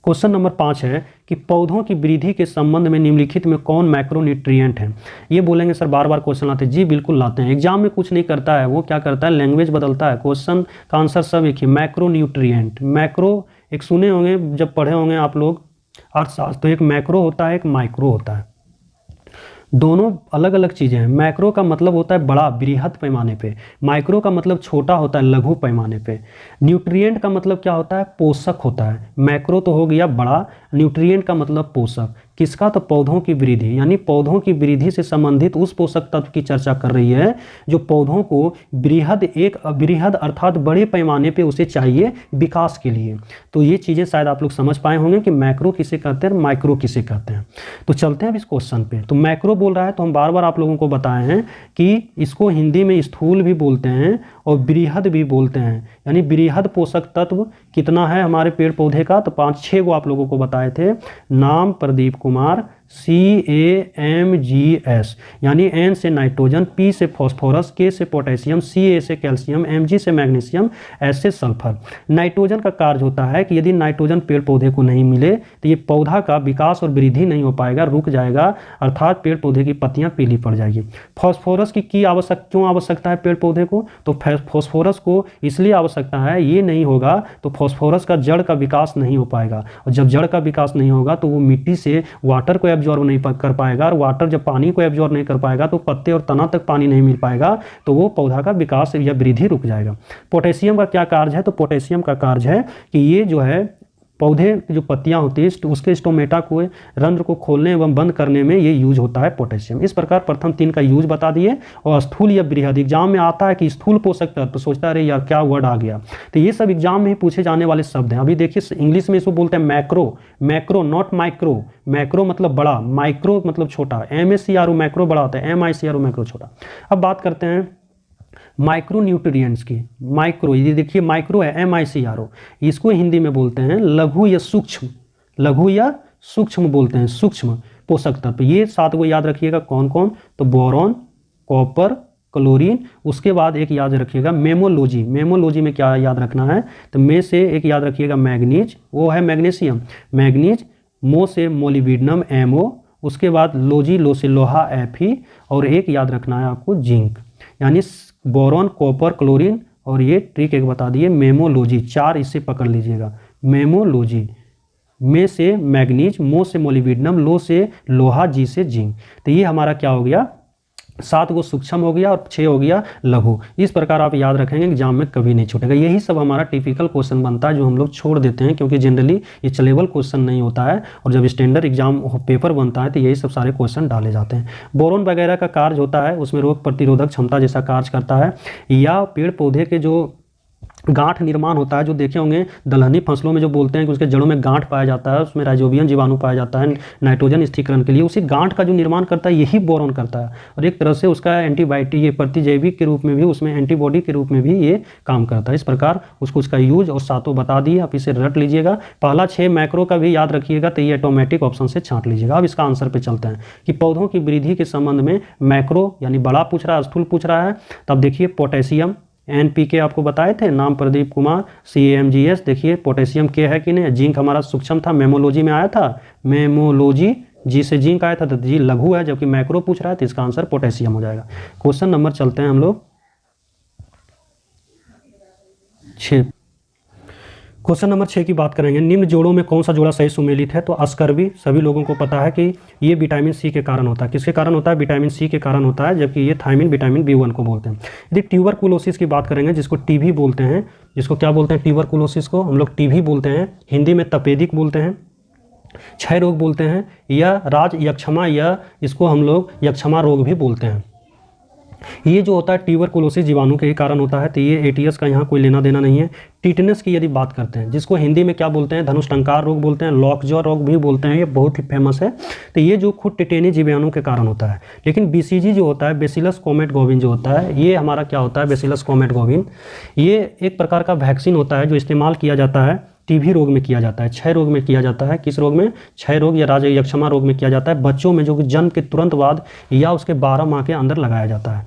Speaker 1: क्वेश्चन नंबर 5 है कि पौधों की वृद्धि के संबंध में निम्नलिखित में कौन मैक्रोन्यूट्रिएंट है? ये बोलेंगे सर बार बार क्वेश्चन आते हैं। जी बिल्कुल लाते हैं। एग्जाम में कुछ नहीं करता है, वो क्या करता है, लैंग्वेज बदलता है। क्वेश्चन का आंसर सब एक ही, मैक्रोन्यूट्रिएंट। मैक्रो एक सुने होंगे, जब पढ़े होंगे आप लोग अर्थशास्त्र, तो एक मैक्रो होता है, एक माइक्रो होता है। दोनों अलग अलग चीज़ें हैं। मैक्रो का मतलब होता है बड़ा, बृहद पैमाने पे। माइक्रो का मतलब छोटा होता है, लघु पैमाने पे। न्यूट्रिएंट का मतलब क्या होता है? पोषक होता है। मैक्रो तो हो गया बड़ा, न्यूट्रिएंट का मतलब पोषक। किसका? तो पौधों की वृद्धि, यानी पौधों की वृद्धि से संबंधित उस पोषक तत्व की चर्चा कर रही है जो पौधों को बृहद अर्थात बड़े पैमाने पे उसे चाहिए विकास के लिए। तो ये चीज़ें शायद आप लोग समझ पाए होंगे कि मैक्रो किसे कहते हैं, माइक्रो किसे कहते हैं। तो चलते हैं अब इस क्वेश्चन पे। तो मैक्रो बोल रहा है तो हम बार बार आप लोगों को बताए हैं कि इसको हिंदी में स्थूल भी बोलते हैं और बृहद भी बोलते हैं। यानी बृहद पोषक तत्व कितना है हमारे पेड़ पौधे का? तो 5-6 गो आप लोगों को बताए थे। नाम प्रदीप कुमार, CAMGS, यानी N से नाइट्रोजन, P से फॉस्फोरस, K से पोटेशियम, Ca से कैल्शियम, Mg से मैग्नीशियम, S से सल्फर। नाइट्रोजन का कार्य होता है कि यदि नाइट्रोजन पेड़ पौधे को नहीं मिले तो ये पौधा का विकास और वृद्धि नहीं हो पाएगा, रुक जाएगा, अर्थात पेड़ पौधे की पत्तियां पीली पड़ जाएगी। फॉस्फोरस की क्यों आवश्यकता है पेड़ पौधे को? तो फॉस्फोरस को इसलिए आवश्यकता है, ये नहीं होगा तो फॉस्फोरस का जड़ का विकास नहीं हो पाएगा, और जब जड़ का विकास नहीं होगा तो वो मिट्टी से वाटर को एब्जॉर्ब नहीं कर पाएगा, और वाटर जब पानी को एब्जॉर्ब नहीं कर पाएगा तो पत्ते और तना तक पानी नहीं मिल पाएगा, तो वो पौधा का विकास या वृद्धि रुक जाएगा। पोटेशियम का क्या कार्य है? तो पोटेशियम का कार्य है कि ये जो है पौधे की जो पत्तियां होती है उसके स्टोमेटा को, रंध्र को खोलने एवं बंद करने में ये यूज होता है पोटेशियम। इस प्रकार प्रथम 3 का यूज बता दिए। और स्थूल या बृहद, एग्जाम में आता है कि स्थूल पोषक तत्व, तो सोचता है यार क्या वर्ड आ गया। तो ये सब एग्जाम में ही पूछे जाने वाले शब्द हैं। अभी देखिए इंग्लिश में इसको बोलते हैं macro, macro not micro. Macro मतलब बड़ा, माइक्रो मतलब छोटा। MACRO मैक्रो बड़ा होता है, MICRO मैक्रो छोटा। अब बात करते हैं माइक्रो न्यूट्रिएंट्स की। माइक्रो, ये देखिए माइक्रो है, MICRO, इसको हिंदी में बोलते हैं लघु या सूक्ष्म। लघु या सूक्ष्म बोलते हैं, सूक्ष्म पोषक तत्व। ये 7 को याद रखिएगा। कौन कौन? तो बोरॉन, कॉपर, क्लोरीन। उसके बाद एक याद रखिएगा मेमोलॉजी। मेमोलॉजी में क्या याद रखना है? तो में से एक याद रखिएगा मैग्नीज, वो है मैग्नीशियम, मैग्नीज। मो से मोलिब्डेनम, MO। उसके बाद लोजी, लो से लोहा, Fe। और एक याद रखना है आपको जिंक, यानी बोरॉन, कॉपर, क्लोरीन। और ये ट्रिक एक बता दिए मेमोलॉजी, 4 इससे पकड़ लीजिएगा। मेमोलॉजी, में से मैग्नीज, मो से मोलिब्डेनम, लो से लोहा, जी से जिंक। तो ये हमारा क्या हो गया? 7 को सूक्ष्म हो गया और 6 हो गया लघु। इस प्रकार आप याद रखेंगे, एग्जाम में कभी नहीं छूटेगा। यही सब हमारा टिपिकल क्वेश्चन बनता है जो हम लोग छोड़ देते हैं, क्योंकि जनरली ये चलेबल क्वेश्चन नहीं होता है, और जब स्टैंडर्ड एग्जाम पेपर बनता है तो यही सब सारे क्वेश्चन डाले जाते हैं। बोरोन वगैरह का कार्य होता है, उसमें रोग प्रतिरोधक क्षमता जैसा कार्य करता है, या पेड़ पौधे के जो गांठ निर्माण होता है, जो देखे होंगे दलहनी फसलों में जो बोलते हैं कि उसके जड़ों में गांठ पाया जाता है, उसमें राइजोबियम जीवाणु पाया जाता है नाइट्रोजन स्थिरीकरण के लिए, उसी गांठ का जो निर्माण करता है यही बोरॉन करता है। और एक तरह से उसका एंटीबायोटिक, ये प्रतिजैविक के रूप में भी, उसमें एंटीबॉडी के रूप में भी ये काम करता है। इस प्रकार उसका यूज और 7 बता दिए, आप इसे रट लीजिएगा। पहला 6 मैक्रो का भी याद रखिएगा, तो ये ऑटोमेटिक ऑप्शन से छांट लीजिएगा। अब इसका आंसर पे चलते हैं कि पौधों की वृद्धि के संबंध में मैक्रो यानी बड़ा पूछ रहा है, स्थूल पूछ रहा है। तब देखिए पोटेशियम, NPK आपको बताए थे, नाम प्रदीप कुमार, CAMGS। देखिए पोटेशियम के है कि नहीं। जिंक हमारा सूक्ष्म था, मेमोलॉजी में आया था, मेमोलॉजी, जी से जिंक आया था, तो जी लघु है, जबकि मैक्रो पूछ रहा है तो इसका आंसर पोटेशियम हो जाएगा। क्वेश्चन नंबर चलते हैं हम लोग 6 क्वेश्चन नंबर 6 की बात करेंगे। निम्न जोड़ों में कौन सा जोड़ा सही सुमेलित है? तो अस्कर्बी सभी लोगों को पता है कि ये विटामिन सी के कारण होता है। किसके कारण होता है? विटामिन सी के कारण होता है, जबकि ये थायमिन विटामिन B1 को बोलते हैं। यदि ट्यूबरकुलोसिस की बात करेंगे, जिसको टीबी बोलते हैं, जिसको क्या बोलते हैं? ट्यूबरकुलोसिस को हम लोग टीबी बोलते हैं, हिंदी में तपेदिक बोलते हैं, क्षय रोग बोलते हैं, या राज यक्षमा, या इसको हम लोग यक्षमा रोग भी बोलते हैं। ये जो होता है ट्यूबरकुलोसिस जीवाणु के ही कारण होता है, तो ये एटीएस का यहाँ कोई लेना देना नहीं है। टिटनेस की यदि बात करते हैं, जिसको हिंदी में क्या बोलते हैं? धनुष्टंकार रोग बोलते हैं, लॉकजॉ रोग भी बोलते हैं, ये बहुत ही फेमस है। तो ये जो खुद टिटेनी जीवाणु के कारण होता है। लेकिन बीसीजी जो होता है, बेसिलस कॉमेट गोविन जो होता है, ये हमारा क्या होता है? बेसिलस कॉमेट गोविन ये एक प्रकार का वैक्सीन होता है जो इस्तेमाल किया जाता है टीबी रोग में किया जाता है, क्षय रोग में किया जाता है। किस रोग में? क्षय रोग या राज यक्षमा रोग में किया जाता है, बच्चों में, जो कि जन्म के तुरंत बाद या उसके 12 माह के अंदर लगाया जाता है।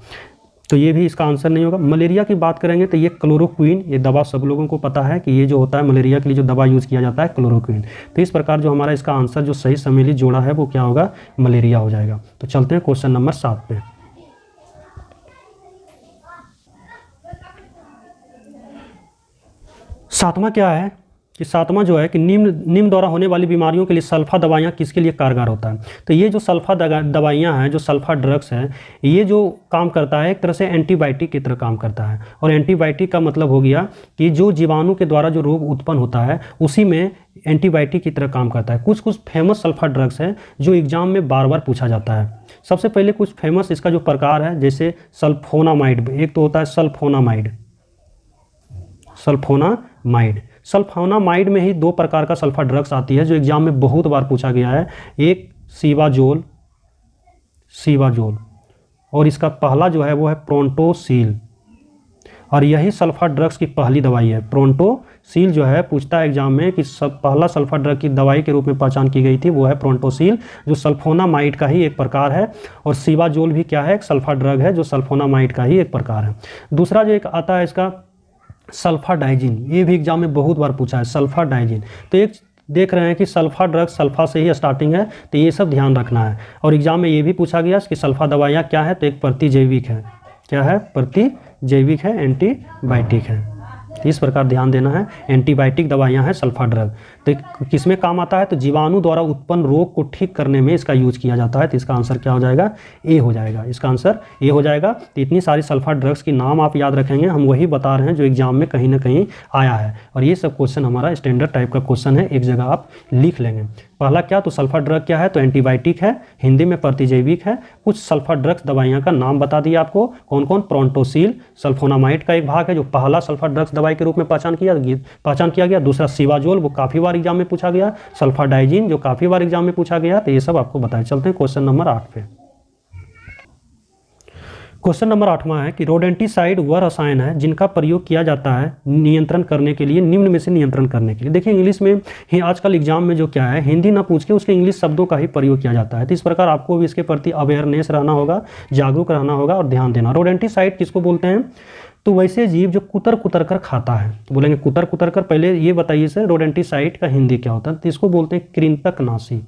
Speaker 1: तो ये भी इसका आंसर नहीं होगा। मलेरिया की बात करेंगे तो ये क्लोरोक्विन, ये दवा सब लोगों को पता है कि ये जो होता है मलेरिया के लिए जो दवा यूज़ किया जाता है क्लोरोक्विन। तो इस प्रकार जो हमारा इसका आंसर जो सही सम्मिलित जोड़ा है वो क्या होगा? मलेरिया हो जाएगा। तो चलते हैं क्वेश्चन नंबर 7 पे। 7वां क्या है कि 7वां जो है कि निम्न द्वारा होने वाली बीमारियों के लिए सल्फा दवाइयाँ किसके लिए कारगर होता है? तो ये जो सल्फा दवाइयाँ हैं, जो सल्फा ड्रग्स हैं, ये जो काम करता है एक तरह से एंटीबायोटिक की तरह काम करता है। और एंटीबायोटिक का मतलब हो गया कि जो जीवाणु के द्वारा जो रोग उत्पन्न होता है उसी में एंटीबायोटिक की तरह काम करता है। कुछ कुछ फेमस सल्फा ड्रग्स हैं जो एग्जाम में बार बार पूछा जाता है। सबसे पहले कुछ फेमस इसका जो प्रकार है, जैसे सल्फोनामाइड, एक तो होता है सल्फोनामाइड। सल्फोनामाइड में ही 2 प्रकार का सल्फा ड्रग्स आती है जो एग्जाम में बहुत बार पूछा गया है। एक सीवाजोल, और इसका पहला जो है वो है प्रोंटोसील, और यही सल्फा ड्रग्स की पहली दवाई है। प्रोंटोसील जो है पूछता है एग्जाम में कि पहला सल्फा ड्रग की दवाई के रूप में पहचान की गई थी, वो है प्रोंटोसील, जो सल्फोनामाइड का ही एक प्रकार है। और सीवाजोल भी क्या है? एक सल्फा ड्रग है जो सल्फोनामाइड का ही एक प्रकार है। दूसरा जो एक आता है इसका सल्फाडाइजिन, ये भी एग्जाम में बहुत बार पूछा है, सल्फाडाइजिन। तो एक देख रहे हैं कि सल्फा ड्रग सल्फा से ही स्टार्टिंग है, तो ये सब ध्यान रखना है। और एग्जाम में ये भी पूछा गया कि सल्फा दवाइयाँ क्या है? तो एक प्रतिजैविक है। क्या है? प्रतिजैविक है, एंटीबायोटिक है। तो इस प्रकार ध्यान देना है। एंटीबायोटिक दवाइयाँ हैं सल्फा ड्रग, तो किस में काम आता है? तो जीवाणु द्वारा उत्पन्न रोग को ठीक करने में इसका यूज किया जाता है। तो इसका आंसर क्या हो जाएगा? ए हो जाएगा। इसका आंसर ए हो जाएगा। तो इतनी सारी सल्फा ड्रग्स की नाम आप याद रखेंगे, हम वही बता रहे हैं जो एग्जाम में कहीं ना कहीं आया है। और ये सब क्वेश्चन हमारा स्टैंडर्ड टाइप का क्वेश्चन है, एक जगह आप लिख लेंगे। पहला क्या? तो सल्फा ड्रग क्या है? तो एंटीबायोटिक है, हिंदी में प्रतिजैविक है। कुछ सल्फा ड्रग्स दवाइयाँ का नाम बता दिया आपको, कौन कौन? प्रोंटोसील सल्फोनामाइड का एक भाग है जो पहला सल्फा ड्रग्स दवाई के रूप में पहचान किया गया। दूसरा सीवाजोल, वो काफ़ी बार एग्जाम में पूछा गया। सल्फाडाइजिन, जो काफ़ी बार एग्जाम में पूछा गया। तो ये सब आपको बताया। चलते हैं क्वेश्चन नंबर 8 पे। क्वेश्चन नंबर 8वां है कि रोडेंटिसाइड वह रसायन है जिनका प्रयोग किया जाता है नियंत्रण करने के लिए, निम्न में से नियंत्रण करने के लिए। देखिए इंग्लिश में ही आजकल एग्जाम में जो क्या है, हिंदी ना पूछ के उसके इंग्लिश शब्दों का ही प्रयोग किया जाता है। तो इस प्रकार आपको भी इसके प्रति अवेयरनेस रहना होगा, जागरूक रहना होगा और ध्यान देना। रोडेंटिसाइड किसको बोलते हैं? तो वैसे जीव जो कुतर कुतर कर खाता है, तो बोलेंगे कुतर कुतर कर। पहले ये बताइए सर, रोडेंटिसाइड का हिंदी क्या होता है? तो इसको बोलते हैं कृंतकनाशी।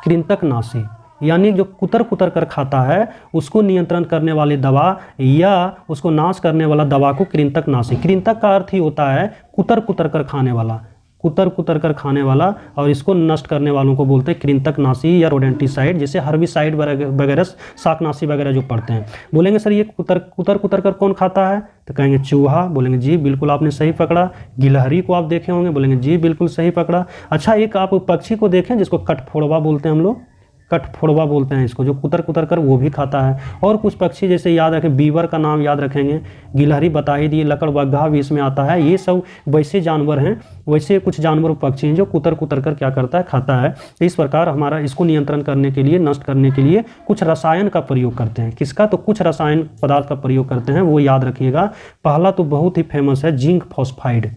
Speaker 1: कृंतकनाशी यानी जो कुतर कुतर कर खाता है उसको नियंत्रण करने वाली दवा या उसको नाश करने वाला दवा को कृंतकनाशी। कृंतक का अर्थ ही होता है कुतर कुतर कर खाने वाला, कुतर कुतर कर खाने वाला, और इसको नष्ट करने वालों को बोलते हैं कृंतकनाशी या रोडेंटिसाइड। जैसे हर्बिसाइड वगैरह, शाकनाशी वगैरह जो पढ़ते हैं। बोलेंगे सर ये कुतर कुतर कर कौन खाता है? तो कहेंगे चूहा। बोलेंगे जी बिल्कुल आपने सही पकड़ा। गिलहरी को आप देखे होंगे, बोलेंगे जी बिल्कुल सही पकड़ा। अच्छा, एक आप पक्षी को देखें जिसको कठफोड़वा बोलते हैं हम लोग, कठफोड़वा बोलते हैं इसको, जो कुतर कुतर कर वो भी खाता है। और कुछ पक्षी जैसे याद रखें, बीवर का नाम याद रखेंगे, गिलहरी बता ही दिए, लकड़बग्घा भी इसमें आता है। ये सब वैसे जानवर हैं, वैसे कुछ जानवर पक्षी हैं जो कुतर कुतर कर क्या करता है? खाता है। तो इस प्रकार हमारा इसको नियंत्रण करने के लिए, नष्ट करने के लिए कुछ रसायन का प्रयोग करते हैं। किसका? तो कुछ रसायन पदार्थ का प्रयोग करते हैं, वो याद रखिएगा। पहला तो बहुत ही फेमस है जिंक फॉस्फाइड,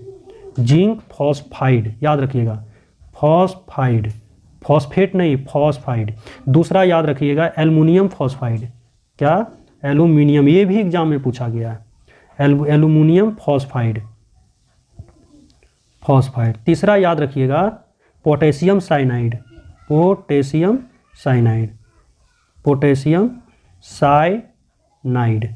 Speaker 1: जिंक फॉस्फाइड याद रखिएगा, फॉस्फाइड, फॉस्फेट नहीं फॉस्फाइड। दूसरा याद रखिएगा एल्युमिनियम फॉस्फाइड। क्या? एल्युमिनियम, ये भी एग्जाम में पूछा गया है, एल्युमिनियम फॉस्फाइड। तीसरा याद रखिएगा पोटेशियम साइनाइड, पोटेशियम साइनाइड।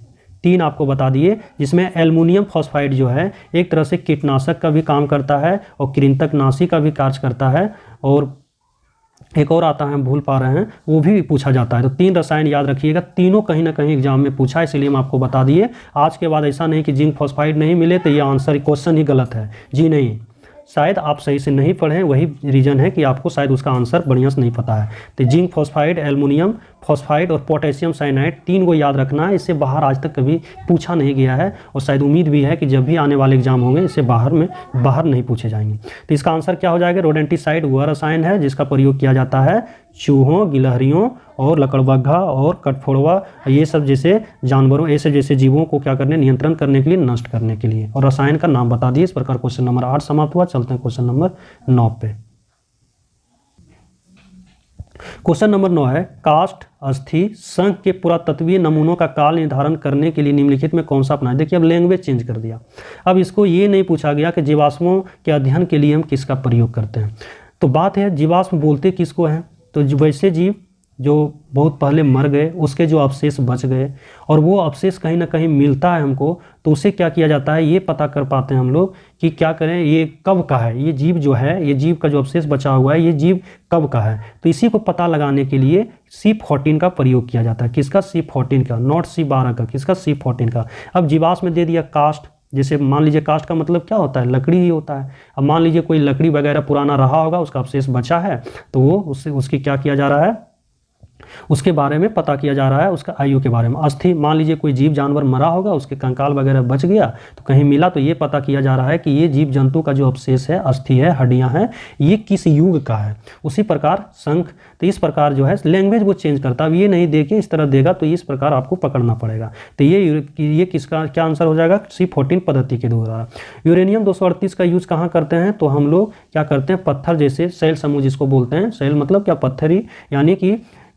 Speaker 1: 3 आपको बता दिए, जिसमें एल्युमिनियम फॉस्फाइड जो है एक तरह से कीटनाशक का भी काम करता है और कृंतकनाशी का भी कार्य करता है, और एक और आता है हम भूल पा रहे हैं, वो भी पूछा जाता है। तो 3 रसायन याद रखिएगा, तीनों कहीं ना कहीं एग्जाम में पूछा है, इसलिए हम आपको बता दिए। आज के बाद ऐसा नहीं कि जिंक फॉस्फाइड नहीं मिले तो ये आंसर क्वेश्चन ही गलत है, जी नहीं, शायद आप सही से नहीं पढ़ें, वही रीज़न है कि आपको शायद उसका आंसर बढ़िया से नहीं पता है। तो जिंक फॉस्फाइड, एल्युमिनियम फॉस्फाइड और पोटेशियम साइनाइड, 3 को याद रखना है। इससे बाहर आज तक कभी पूछा नहीं गया है और शायद उम्मीद भी है कि जब भी आने वाले एग्जाम होंगे इससे बाहर नहीं पूछे जाएंगे। तो इसका आंसर क्या हो जाएगा? रोडेंटिसाइड वह रसायन है जिसका प्रयोग किया जाता है चूहों, गिलहरियों और लकड़बग्घा और कठफोड़वा, ये सब जैसे जानवरों, ऐसे जैसे जीवों को क्या करने, नियंत्रण करने के लिए, नष्ट करने के लिए। और रसायन का नाम बता दिए। इस प्रकार क्वेश्चन नंबर 8 समाप्त हुआ। चलते हैं क्वेश्चन नंबर 9 पे। क्वेश्चन नंबर 9 है, काष्ठ, अस्थि, शंख के पुरातत्वीय नमूनों का काल निर्धारण करने के लिए निम्नलिखित में कौन सा अपनाएं? देखिए अब लैंग्वेज चेंज कर दिया। अब इसको ये नहीं पूछा गया कि जीवाश्मों के अध्ययन के लिए हम किसका प्रयोग करते हैं। तो बात है जीवाश्म बोलते किसको हैं? तो वैसे जीव जो बहुत पहले मर गए, उसके जो अवशेष बच गए और वो अवशेष कहीं ना कहीं मिलता है हमको, तो उसे क्या किया जाता है, ये पता कर पाते हैं हम लोग कि क्या करें, ये कब का है, ये जीव जो है, ये जीव का जो अवशेष बचा हुआ है, ये जीव कब का है। तो इसी को पता लगाने के लिए C14 का प्रयोग किया जाता है। किसका? C14 का, नॉट C12 का, किसका? C14 का। अब जीवाश्म में दे दिया काष्ठ, जैसे मान लीजिए काष्ठ का मतलब क्या होता है? लकड़ी ही होता है। अब मान लीजिए कोई लकड़ी वगैरह पुराना रहा होगा, उसका अवशेष बचा है, तो वो उसकी क्या किया जा रहा है, उसके बारे में पता किया जा रहा है, उसका आयु के बारे में। अस्थि, मान लीजिए कोई जीव जानवर मरा होगा, उसके कंकाल वगैरह बच गया तो कहीं मिला, तो ये पता किया जा रहा है कि ये जीव जंतु का जो अवशेष है, अस्थि है, हड्डियां हैं, ये किस युग का है। उसी प्रकार शंख, तो इस प्रकार जो है लैंग्वेज वो चेंज करता है। अब ये नहीं देके इस तरह देगा तो इस प्रकार आपको पकड़ना पड़ेगा। तो ये किसका क्या आंसर हो जाएगा? C14 पद्धति के द्वारा। यूरेनियम 238 का यूज कहाँ करते हैं? तो हम लोग क्या करते हैं, पत्थर जैसे शैल समूह जिसको बोलते हैं, शैल मतलब क्या, पत्थरी,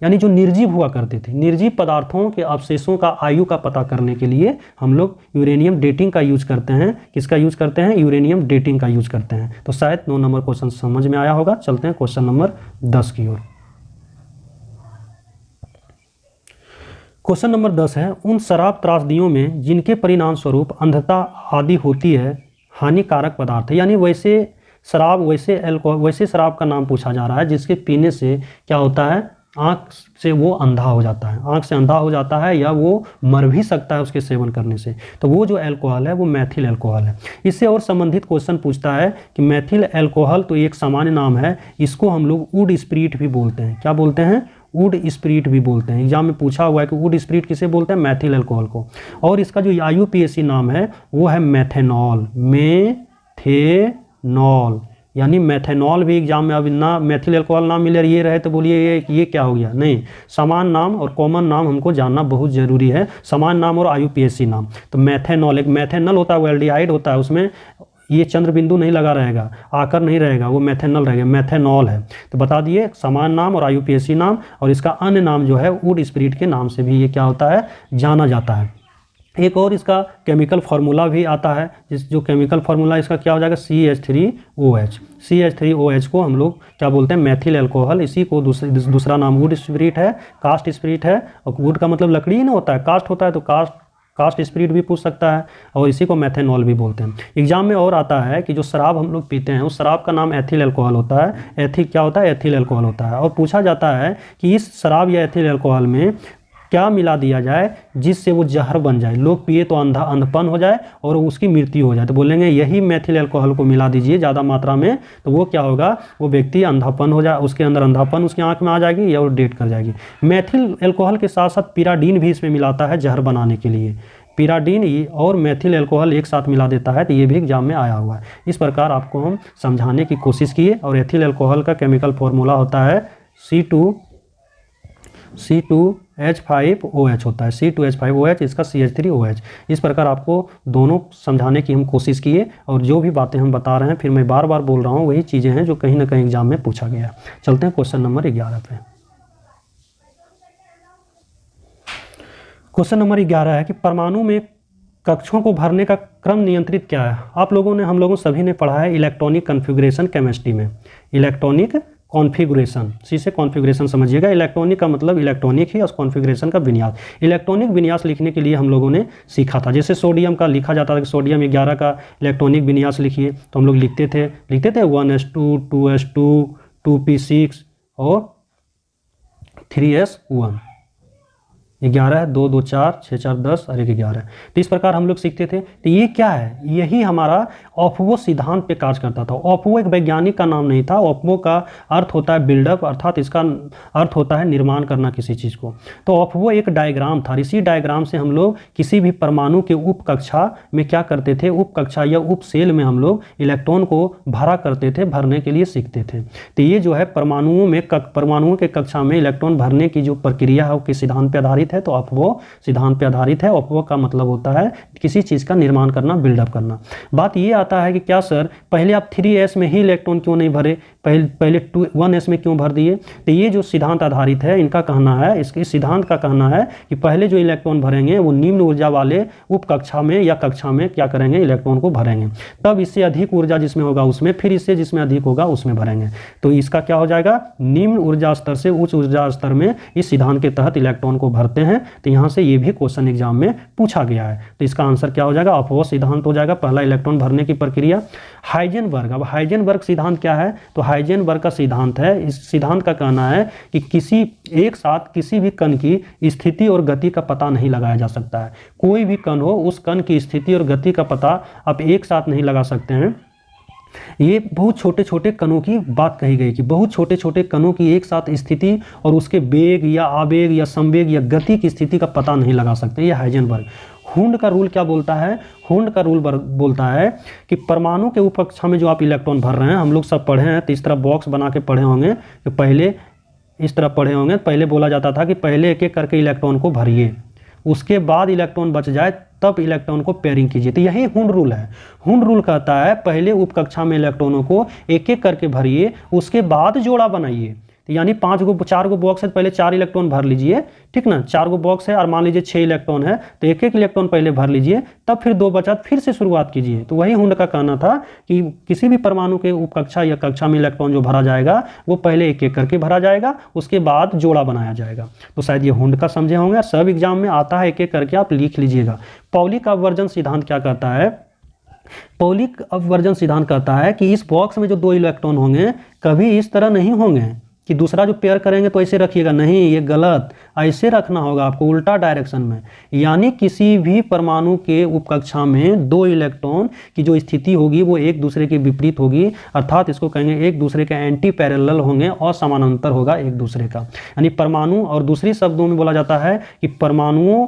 Speaker 1: यानी जो निर्जीव हुआ करते थे, निर्जीव पदार्थों के अवशेषों का आयु का पता करने के लिए हम लोग यूरेनियम डेटिंग का यूज करते हैं। किसका यूज करते हैं? यूरेनियम डेटिंग का यूज करते हैं। तो शायद 9 नंबर क्वेश्चन समझ में आया होगा। चलते हैं क्वेश्चन नंबर 10 की ओर। क्वेश्चन नंबर 10 है, उन शराब त्रासदियों में जिनके परिणाम स्वरूप अंधता आदि होती है हानिकारक पदार्थ है। यानी वैसे शराब, वैसे अल्कोहल, वैसे शराब का नाम पूछा जा रहा है जिसके पीने से क्या होता है, आँख से वो अंधा हो जाता है, आँख से अंधा हो जाता है या वो मर भी सकता है उसके सेवन करने से। तो वो जो अल्कोहल है वो मैथिल अल्कोहल है। इससे और संबंधित क्वेश्चन पूछता है कि मैथिल अल्कोहल तो एक सामान्य नाम है, इसको हम लोग वुड स्पिरिट भी बोलते हैं। क्या बोलते हैं? वुड स्पिरिट भी बोलते हैं। एग्जाम में पूछा हुआ है कि वुड स्पिरिट किसे बोलते हैं? मैथिल अल्कोहल को। और इसका जो IUPAC नाम है वो है मेथेनॉल, मेथेनॉल, यानी मेथेनॉल भी एग्जाम में, अब ना मैथिल अल्कोहल नाम मिले ये रहे तो बोलिए ये क्या हो गया, नहीं। समान नाम और कॉमन नाम हमको जानना बहुत जरूरी है, समान नाम और IUPAC नाम। तो मेथेनॉल, एक मेथेनॉल होता है, वो एल्डिहाइड होता है, उसमें ये चंद्र बिंदु नहीं लगा रहेगा, आकर नहीं रहेगा, वो मेथेनॉल रहेगा, मेथेनॉल है। तो बता दिए समान नाम और IUPAC नाम, और इसका अन्य नाम जो है वुड स्पिरिट के नाम से भी ये क्या होता है, जाना जाता है। एक और इसका केमिकल फार्मूला भी आता है, जो केमिकल फार्मूला इसका क्या हो जाएगा, CH3OH। CH3OH को हम लोग क्या बोलते हैं, मैथिल अल्कोहल। इसी को दूसरा नाम वुड स्पिरिट है, कास्ट स्पिरिट है, और वुड का मतलब लकड़ी ही ना होता है, कास्ट होता है, तो कास्ट स्पिरिट भी पूछ सकता है, और इसी को मेथेनॉल भी बोलते हैं। एग्जाम में और आता है कि जो शराब हम लोग पीते हैं उस शराब का नाम एथिल अल्कोहल होता है। क्या होता है? एथिल अल्कोहल होता है। और पूछा जाता है कि इस शराब या एथिल अल्कोहल में क्या मिला दिया जाए जिससे वो जहर बन जाए, लोग पिए तो अंधपन हो जाए और उसकी मृत्यु हो जाए। तो बोलेंगे यही मैथिल अल्कोहल को मिला दीजिए ज़्यादा मात्रा में, तो वो क्या होगा, वो व्यक्ति अंधापन हो जाए, उसके अंदर अंधापन उसकी आंख में आ जाएगी या वो डेट कर जाएगी। मैथिल अल्कोहल के साथ साथ पिराडीन भी इसमें मिलाता है जहर बनाने के लिए। पिराडीन और मैथिल अल्कोहल एक साथ मिला देता है, तो ये भी एग्जाम में आया हुआ है। इस प्रकार आपको हम समझाने की कोशिश किए। और एथिल अल्कोहल का केमिकल फॉर्मूला होता है C2H5OH होता है, C2H5OH, इसका CH3OH। इस प्रकार आपको दोनों समझाने की हम कोशिश किए, और जो भी बातें हम बता रहे हैं फिर मैं बार बार बोल रहा हूँ वही चीज़ें हैं जो कहीं ना कहीं एग्जाम में पूछा गया। चलते हैं क्वेश्चन नंबर 11 पे। क्वेश्चन नंबर 11 है कि परमाणु में कक्षों को भरने का क्रम नियंत्रित क्या है। आप लोगों ने, हम लोगों सभी ने पढ़ा है इलेक्ट्रॉनिक कन्फिगरेशन केमिस्ट्री में। इलेक्ट्रॉनिक कॉन्फ़िगरेशन, सी से कॉन्फ़िगरेशन समझिएगा। इलेक्ट्रॉनिक का मतलब इलेक्ट्रॉनिक है और कॉन्फ़िगरेशन का विन्यास। इलेक्ट्रॉनिक विन्यास लिखने के लिए हम लोगों ने सीखा था, जैसे सोडियम का लिखा जाता था कि सोडियम 11 का इलेक्ट्रॉनिक विन्यास लिखिए, तो हम लोग लिखते थे 1s2 2s2 2p6 और 3s1। 11 है, 2 2 4 6 4 10 और 1 11। तो इस प्रकार हम लोग सीखते थे। तो ये क्या है, यही हमारा ऑफवो सिद्धांत पे कार्य करता था। ऑफवो एक वैज्ञानिक का नाम नहीं था। ऑफवो का अर्थ होता है बिल्डअप, अर्थात इसका अर्थ होता है निर्माण करना किसी चीज़ को। तो ऑफवो एक डायग्राम था, इसी डायग्राम से हम लोग किसी भी परमाणु के उप कक्षा में क्या करते थे, उप कक्षा या उप सेल में हम लोग इलेक्ट्रॉन को भरा करते थे, भरने के लिए सीखते थे। तो ये जो है परमाणुओं के कक्षा में इलेक्ट्रॉन भरने की जो प्रक्रिया है वो किस सिद्धांत पर आधारित है, तो ऑफवो सिद्धांत पे आधारित है। ऑफवो का मतलब होता है किसी चीज का निर्माण करना, बिल्डअप करना। बात ये आता है कि क्या सर पहले आप 3s में ही इलेक्ट्रॉन क्यों नहीं भरे, पहले 1s में क्यों भर दिए। तो ये जो सिद्धांत आधारित है, इनका कहना है, इसके सिद्धांत का कहना है कि पहले जो इलेक्ट्रॉन भरेंगे वो निम्न ऊर्जा वाले उप कक्षा में या कक्षा में क्या करेंगे, इलेक्ट्रॉन को भरेंगे। तब इससे अधिक ऊर्जा जिसमें होगा उसमें, फिर इससे जिसमें अधिक होगा उसमें भरेंगे। तो इसका क्या हो जाएगा, निम्न ऊर्जा स्तर से उच्च ऊर्जा स्तर में इस सिद्धांत के तहत इलेक्ट्रॉन को भरते हैं। तो यहां से ये भी क्वेश्चन एग्जाम में पूछा गया है। तो इसका आंसर क्या हो जाएगा, ऑफवो सिद्धांत हो जाएगा, पहला इलेक्ट्रॉन भरने की प्रक्रिया। हाइजेनबर्ग, अब हाइजेनबर्ग सिद्धांत क्या है, तो हाइजेनबर्ग का सिद्धांत है, इस सिद्धांत का कहना है कि किसी एक साथ किसी भी कण की स्थिति और गति का पता नहीं लगाया जा सकता है। कोई भी कण हो, उस कण की स्थिति और गति का पता आप एक साथ नहीं लगा सकते हैं। ये बहुत छोटे छोटे कणों की बात कही गई कि बहुत छोटे छोटे कणों की एक साथ स्थिति और उसके वेग या आवेग या संवेग या गति की स्थिति का पता नहीं लगा सकते। ये हाइजेनबर्ग। हुंड का रूल क्या बोलता है, हुंड का रूल बोलता है कि परमाणु के उप कक्षा में जो आप इलेक्ट्रॉन भर रहे हैं, हम लोग सब पढ़े हैं, तो इस तरह बॉक्स बना के पढ़े होंगे कि पहले इस तरह पढ़े होंगे, पहले बोला जाता था कि पहले एक एक करके इलेक्ट्रॉन को भरिए, उसके बाद इलेक्ट्रॉन बच जाए तब इलेक्ट्रॉन को पेयरिंग कीजिए। तो यही हुंड रूल है। हुंड रूल कहता है पहले उप कक्षा में इलेक्ट्रॉनों को एक एक करके भरिए, उसके बाद जोड़ा बनाइए। तो यानी 4 गो बॉक्स है, पहले 4 इलेक्ट्रॉन भर लीजिए, ठीक ना। 4 गो बॉक्स है और मान लीजिए 6 इलेक्ट्रॉन है, तो एक एक इलेक्ट्रॉन पहले भर लीजिए, तब फिर 2 बचा, फिर से शुरुआत कीजिए। तो वही हुंड का कहना था कि किसी भी परमाणु के उप कक्षा या कक्षा में इलेक्ट्रॉन जो भरा जाएगा वो पहले एक एक करके भरा जाएगा, उसके बाद जोड़ा बनाया जाएगा। तो शायद ये हुंड का समझे होंगे, सब एग्जाम में आता है, एक एक करके आप लिख लीजिएगा। पॉलिक अपवर्जन सिद्धांत क्या कहता है, पॉलिक अपवर्जन सिद्धांत कहता है कि इस बॉक्स में जो 2 इलेक्ट्रॉन होंगे कभी इस तरह नहीं होंगे कि दूसरा जो पेयर करेंगे तो ऐसे रखिएगा, नहीं, ये गलत, ऐसे रखना होगा आपको उल्टा डायरेक्शन में। यानी किसी भी परमाणु के उपकक्षा में 2 इलेक्ट्रॉन की जो स्थिति होगी वो एक दूसरे के विपरीत होगी, अर्थात इसको कहेंगे एक दूसरे के एंटी पैरेलल होंगे और समानांतर होगा एक दूसरे का। यानी परमाणु, और दूसरी शब्दों में बोला जाता है कि परमाणुओं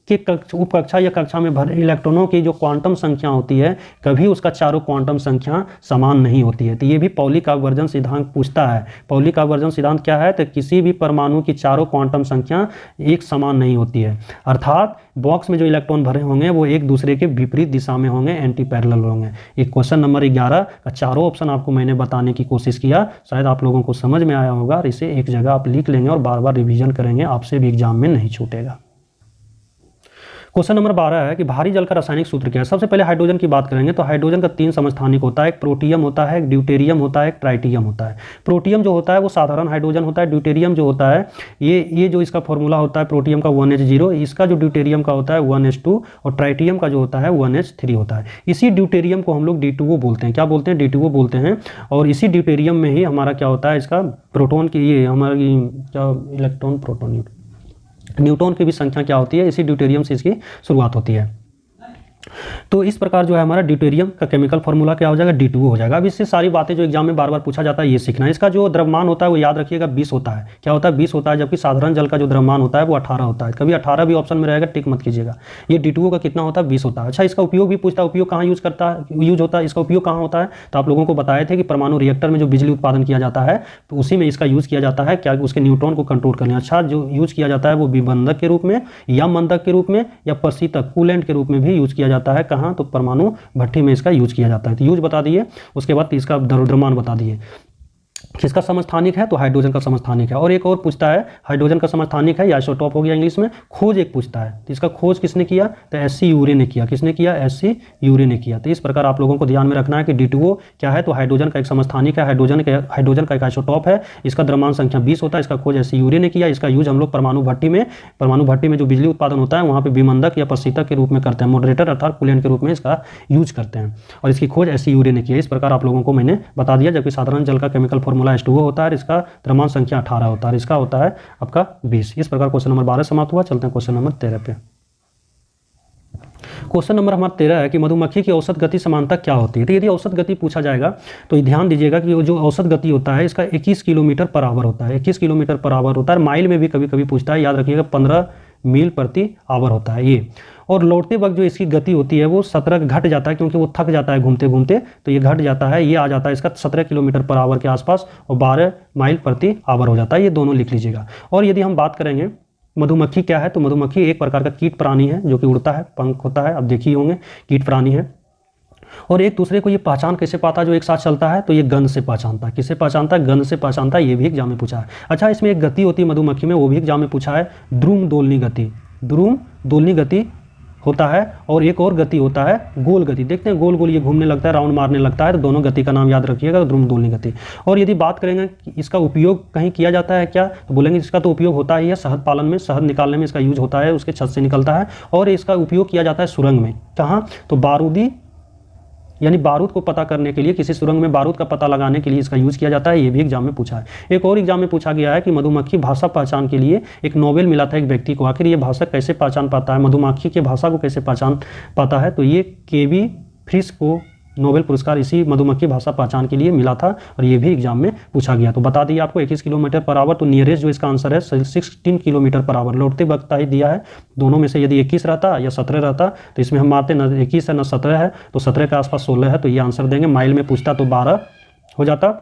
Speaker 1: के उपकक्षा या कक्षा में भरे इलेक्ट्रॉनों की जो क्वांटम संख्या होती है कभी उसका चारों क्वांटम संख्या समान नहीं होती है। तो ये भी पॉलिक अपवर्जन सिद्धांत पूछता है। पॉलिक अपवर्जन सिद्धांत क्या है, तो किसी भी परमाणु की चारों क्वांटम संख्या एक समान नहीं होती है, अर्थात बॉक्स में जो इलेक्ट्रॉन भरे होंगे वो एक दूसरे के विपरीत दिशा में होंगे, एंटी पैरेलल होंगे। एक क्वेश्चन नंबर 11 का चारों ऑप्शन आपको मैंने बताने की कोशिश किया, शायद आप लोगों को समझ में आया होगा, और इसे एक जगह आप लिख लेंगे और बार बार रिवीजन करेंगे, आपसे भी एग्जाम में नहीं छूटेगा। क्वेश्चन नंबर 12 है कि भारी जल का रासायनिक सूत्र क्या है। सबसे पहले हाइड्रोजन की बात करेंगे तो हाइड्रोजन का 3 समस्थानिक होता है, एक प्रोटियम होता है, एक ड्यूटेरियम होता है, एक ट्राइटियम होता है। प्रोटियम जो होता है वो साधारण हाइड्रोजन होता है, ड्यूटेरियम जो होता है ये जो इसका फॉर्मूला होता है प्रोटियम का 1H0, इसका जो ड्यूटेरियम का होता है 1H2, और ट्राइटियम का जो होता है 1H3 होता है। इसी ड्यूटेरियम को हम लोग D2O बोलते हैं। क्या बोलते हैं, D2O बोलते हैं। और इसी ड्यूटेरियम में ही हमारा क्या होता है, इसका प्रोटॉन की, ये हमारी क्या इलेक्ट्रॉन, प्रोटॉन, न्यूट्रॉन की भी संख्या क्या होती है, इसी ड्यूटेरियम से इसकी शुरुआत होती है। तो इस प्रकार जो है हमारा ड्यूटेरियम का केमिकल फार्मूला क्या हो जाएगा, D2O हो जाएगा। अब इससे सारी बातें जो एग्जाम में बार बार पूछा जाता है ये सीखना है। इसका जो द्रव्यमान होता है वो याद रखिएगा 20 होता है। क्या होता है, 20 होता है, जबकि साधारण जल का जो द्रव्यमान होता है वो 18 होता है। कभी 18 भी ऑप्शन में रहेगा, टिक मत कीजिएगा। ये D2O का कितना होता है, 20 होता है। अच्छा, इसका उपयोग भी पूछता है, उपयोग कहाँ यूज होता है, इसका उपयोग कहाँ होता है, तो आप लोगों को बताए थे कि परमाणु रिएक्टर में जो बिजली उत्पादन किया जाता है तो उसी में इसका यूज किया जाता है, क्या उसके न्यूट्रॉन को कंट्रोल करने। अच्छा, जो यूज किया जाता है वो विबंधक के रूप में या मंदक के रूप में या प्रशीतक कूलेंट के रूप में भी यूज किया जाता है। कहाँ, तो परमाणु भट्टी में इसका यूज किया जाता है। तो यूज बता दिए, उसके बाद इसका द्रव्यमान बता दिए। किसका समस्थानिक है? तो हाइड्रोजन का समस्थानिक है। और एक और पूछता है, हाइड्रोजन का समस्थानिक है या आइसोटोप हो गया इंग्लिश में, खोज एक पूछता है, तो इसका खोज किसने किया? तो एससी यूरे ने किया। किसने किया? एससी यूरे ने किया। तो इस प्रकार आप लोगों को ध्यान में रखना है कि D2O क्या है? तो हाइड्रोजन का एक समस्थानिक है, हाइड्रोजन का एक आइसोटोप है, इसका द्रव्यमान संख्या 20 होता है, इसका खोज एससी यूरे ने किया। इसका यूज हम लोग परमाणु भट्टी में जो बिजली उत्पादन होता है वहाँ पर विमंदक या प्रशीतक के रूप में करते हैं, मॉडरेटर अर्थात कूलेंट के रूप में इसका यूज करते हैं, और इसकी खोज एससी यूरे ने किया। इस प्रकार आप लोगों को मैंने बता दिया। जबकि साधारण जल का केमिकल फॉर्मूला H2O होता है, इसका द्रव्यमान संख्या 18 होता है, इसका होता है आपका 20। इस प्रकार क्वेश्चन नंबर 12 समाप्त हुआ। चलते हैं क्वेश्चन नंबर 13 पे। क्वेश्चन नंबर हमारा 13 है कि मधुमक्खी की औसत गति समानता क्या होती है? तो यदि औसत गति पूछा जाएगा तो ध्यान दीजिएगा कि जो औसत गति होता है इसका 21 किलोमीटर पर आवर होता है। 21 किलोमीटर पर आवर होता है। माइल में भी कभी कभी पूछता है, याद रखिएगा 15 मील प्रति आवर होता है ये। और लौटते वक्त जो इसकी गति होती है वो 17 घट जाता है, क्योंकि वो थक जाता है घूमते घूमते, तो ये घट जाता है, ये आ जाता है इसका 17 किलोमीटर पर आवर के आसपास, और 12 माइल प्रति आवर हो जाता है। ये दोनों लिख लीजिएगा। और यदि हम बात करेंगे मधुमक्खी क्या है, तो मधुमक्खी एक प्रकार का कीट प्राणी है जो कि उड़ता है, पंख होता है, आप देखे ही होंगे, कीट प्राणी है। और एक दूसरे को ये पहचान कैसे पाता है जो एक साथ चलता है? तो ये गंध से पहचानता है। किससे पहचानता है? गंध से पहचानता है। ये भी एग्जाम में पूछा है। अच्छा, इसमें एक गति होती है मधुमक्खी में, वो भी एग्जाम में पूछा है, द्रुम दोलनी गति। द्रुम दोलनी गति होता है। और एक और गति होता है गोल गति। देखते हैं गोल गोल ये घूमने लगता है, राउंड मारने लगता है, तो दोनों गति का नाम याद रखिएगा, द्रुम दोलनी गति। और यदि बात करेंगे कि इसका उपयोग कहीं किया जाता है क्या, तो बोलेंगे इसका तो उपयोग होता ही है शहद पालन में, शहद निकालने में इसका यूज होता है, उसके छत से निकलता है। और इसका उपयोग किया जाता है सुरंग में। कहाँ? तो बारूदी यानी बारूद को पता करने के लिए, किसी सुरंग में बारूद का पता लगाने के लिए इसका यूज किया जाता है। ये भी एग्जाम में पूछा है। एक और एग्जाम में पूछा गया है कि मधुमक्खी भाषा पहचान के लिए एक नोबेल मिला था एक व्यक्ति को। आखिर ये भाषा कैसे पहचान पाता है, मधुमक्खी की भाषा को कैसे पहचान पाता है? तो ये केवी फ्रिश को नोबेल पुरस्कार इसी मधुमक्खी भाषा पहचान के लिए मिला था, और ये भी एग्जाम में पूछा गया। तो बता दिया आपको 21 किलोमीटर पर आवर, तो नियरेस्ट जो इसका आंसर है 16 किलोमीटर पर आवर। लौटते वक्त ही दिया है, दोनों में से यदि 21 रहता या 17 रहता, तो इसमें हम मारते न 21 है न 17 है, तो 17 के आसपास 16 है, तो ये आंसर देंगे। माइल में पूछता तो 12 हो जाता,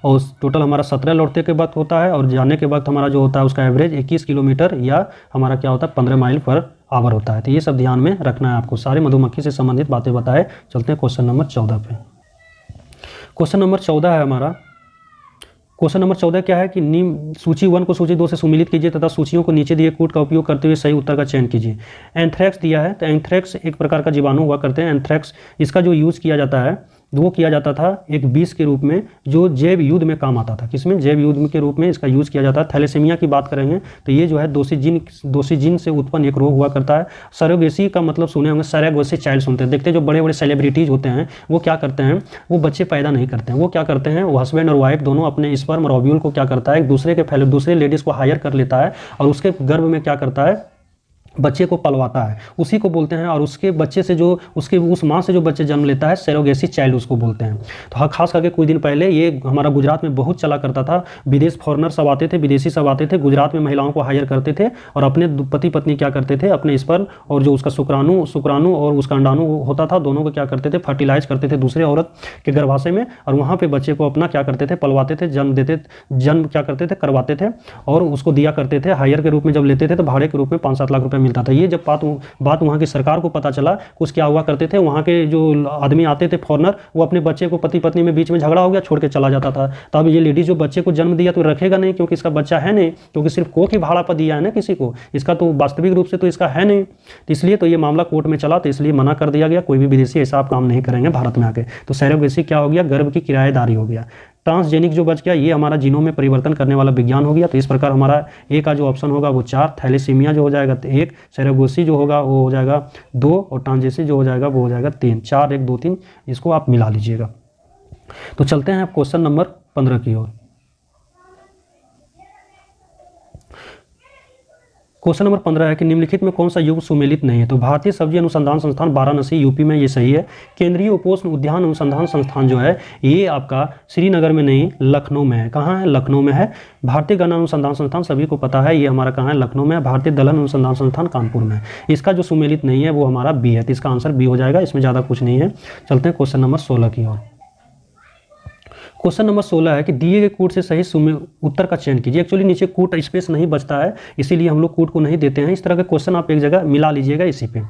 Speaker 1: और टोटल हमारा 17 लौटते के वक्त होता है, और जाने के वक्त हमारा जो होता है उसका एवरेज 21 किलोमीटर या हमारा क्या होता है 15 माइल पर आवर होता है। तो ये सब ध्यान में रखना है आपको। सारे मधुमक्खी से संबंधित बातें बताए। चलते हैं क्वेश्चन नंबर 14 पे। क्वेश्चन नंबर 14 है हमारा। क्वेश्चन नंबर 14 क्या है कि सूची 1 को सूची 2 से सुमिलित कीजिए तथा सूचियों को नीचे दिए कूट का उपयोग करते हुए सही उत्तर का चयन कीजिए। एंथ्रेक्स दिया है, तो एंथ्रेक्स एक प्रकार का जीवाणु हुआ करते हैं। एंथ्रेक्स इसका जो यूज़ किया जाता है वो किया जाता था एक विष के रूप में जो जैव युद्ध में काम आता था। किसमें? जैव युद्ध के रूप में इसका यूज़ किया जाता है। थैलेसीमिया की बात करेंगे तो ये जो है दोषी जीन से उत्पन्न एक रोग हुआ करता है। सरोगेसी का मतलब सुने होंगे, सरोगेसी चाइल्ड सुनते हैं। देखते हैं जो बड़े बड़े सेलिब्रिटीज़ होते हैं वो क्या करते हैं, वो बच्चे पैदा नहीं करते हैं। वो क्या करते हैं, वो हस्बैंड और वाइफ दोनों अपने स्पर्म और ओव्यूल को क्या करता है, एक दूसरे के दूसरे लेडीज़ को हायर कर लेता है और उसके गर्भ में क्या करता है, बच्चे को पलवाता है, उसी को बोलते हैं। और उसके बच्चे से जो उसके उस माँ से जो बच्चे जन्म लेता है सरोगेसी चाइल्ड उसको बोलते हैं। तो खास करके कुछ दिन पहले ये हमारा गुजरात में बहुत चला करता था। विदेश फॉरनर सब आते थे, विदेशी सब आते थे, गुजरात में महिलाओं को हायर करते थे और अपने पति पत्नी क्या करते थे, अपने स्पर्म और जो उसका शुक्राणु और उसका अंडाणु होता था दोनों को क्या करते थे, फर्टिलाइज करते थे दूसरे औरत के गर्भाशय में, और वहाँ पर बच्चे को अपना क्या करते थे, पलवाते थे, जन्म क्या करते थे, करवाते थे और उसको दिया करते थे। हायर के रूप में जब लेते थे तो भाड़े के रूप में 5-7 लाख रुपये मिलता था। ये जब बात वहाँ की सरकार को पता चला, कुछ क्या हुआ करते थे, वहाँ के जो आदमी आते थे फॉरनर, वो अपने बच्चे को, पति पत्नी में बीच में झगड़ा हो गया, छोड़ के चला जाता था। तब ये लेडीज जो बच्चे को जन्म दिया तो रखेगा नहीं, क्योंकि इसका बच्चा है नहीं, क्योंकि सिर्फ को की भाड़ा पर दिया है ना किसी को, इसका तो वास्तविक रूप से तो इसका है नहीं। तो इसलिए तो ये मामला कोर्ट में चला, तो इसलिए मना कर दिया गया, कोई भी विदेशी ऐसा आप काम नहीं करेंगे भारत में आके। तो सरोगेसी क्या हो गया, गर्भ की किराएदारी हो गया। ट्रांसजेनिक जो बच गया ये हमारा जीनोम में परिवर्तन करने वाला विज्ञान हो गया। तो इस प्रकार हमारा ए का जो ऑप्शन होगा वो 4, थैलेसीमिया जो हो जाएगा 1, सरोगेसी जो होगा वो हो जाएगा 2 और ट्रांसजेसी जो हो जाएगा वो हो जाएगा 3। 4, 1, 2, 3 इसको आप मिला लीजिएगा। तो चलते हैं क्वेश्चन नंबर 15 की ओर। क्वेश्चन नंबर 15 है कि निम्नलिखित में कौन सा युग सुमेलित नहीं है। तो भारतीय सब्जी अनुसंधान संस्थान वाराणसी यूपी में, ये सही है। केंद्रीय उपोष्ण उद्यान अनुसंधान संस्थान जो है ये आपका श्रीनगर में नहीं, लखनऊ में है। कहाँ है? लखनऊ में है। भारतीय गण अनुसंधान संस्थान सभी को पता है, ये हमारा कहाँ है, लखनऊ में है। भारतीय दलहन अनुसंधान संस्थान कानपुर में है। इसका जो सुमेलित नहीं है वो हमारा बी है, तो इसका आंसर बी हो जाएगा, इसमें ज़्यादा कुछ नहीं है। चलते हैं क्वेश्चन नंबर 16 की ओर। क्वेश्चन नंबर 16 है कि दिए गए कूट से सही उत्तर का चयन कीजिए। एक्चुअली नीचे कूट स्पेस नहीं बचता है, इसीलिए हम लोग कूट को नहीं देते हैं। इस तरह के क्वेश्चन आप एक जगह मिला लीजिएगा इसी पे।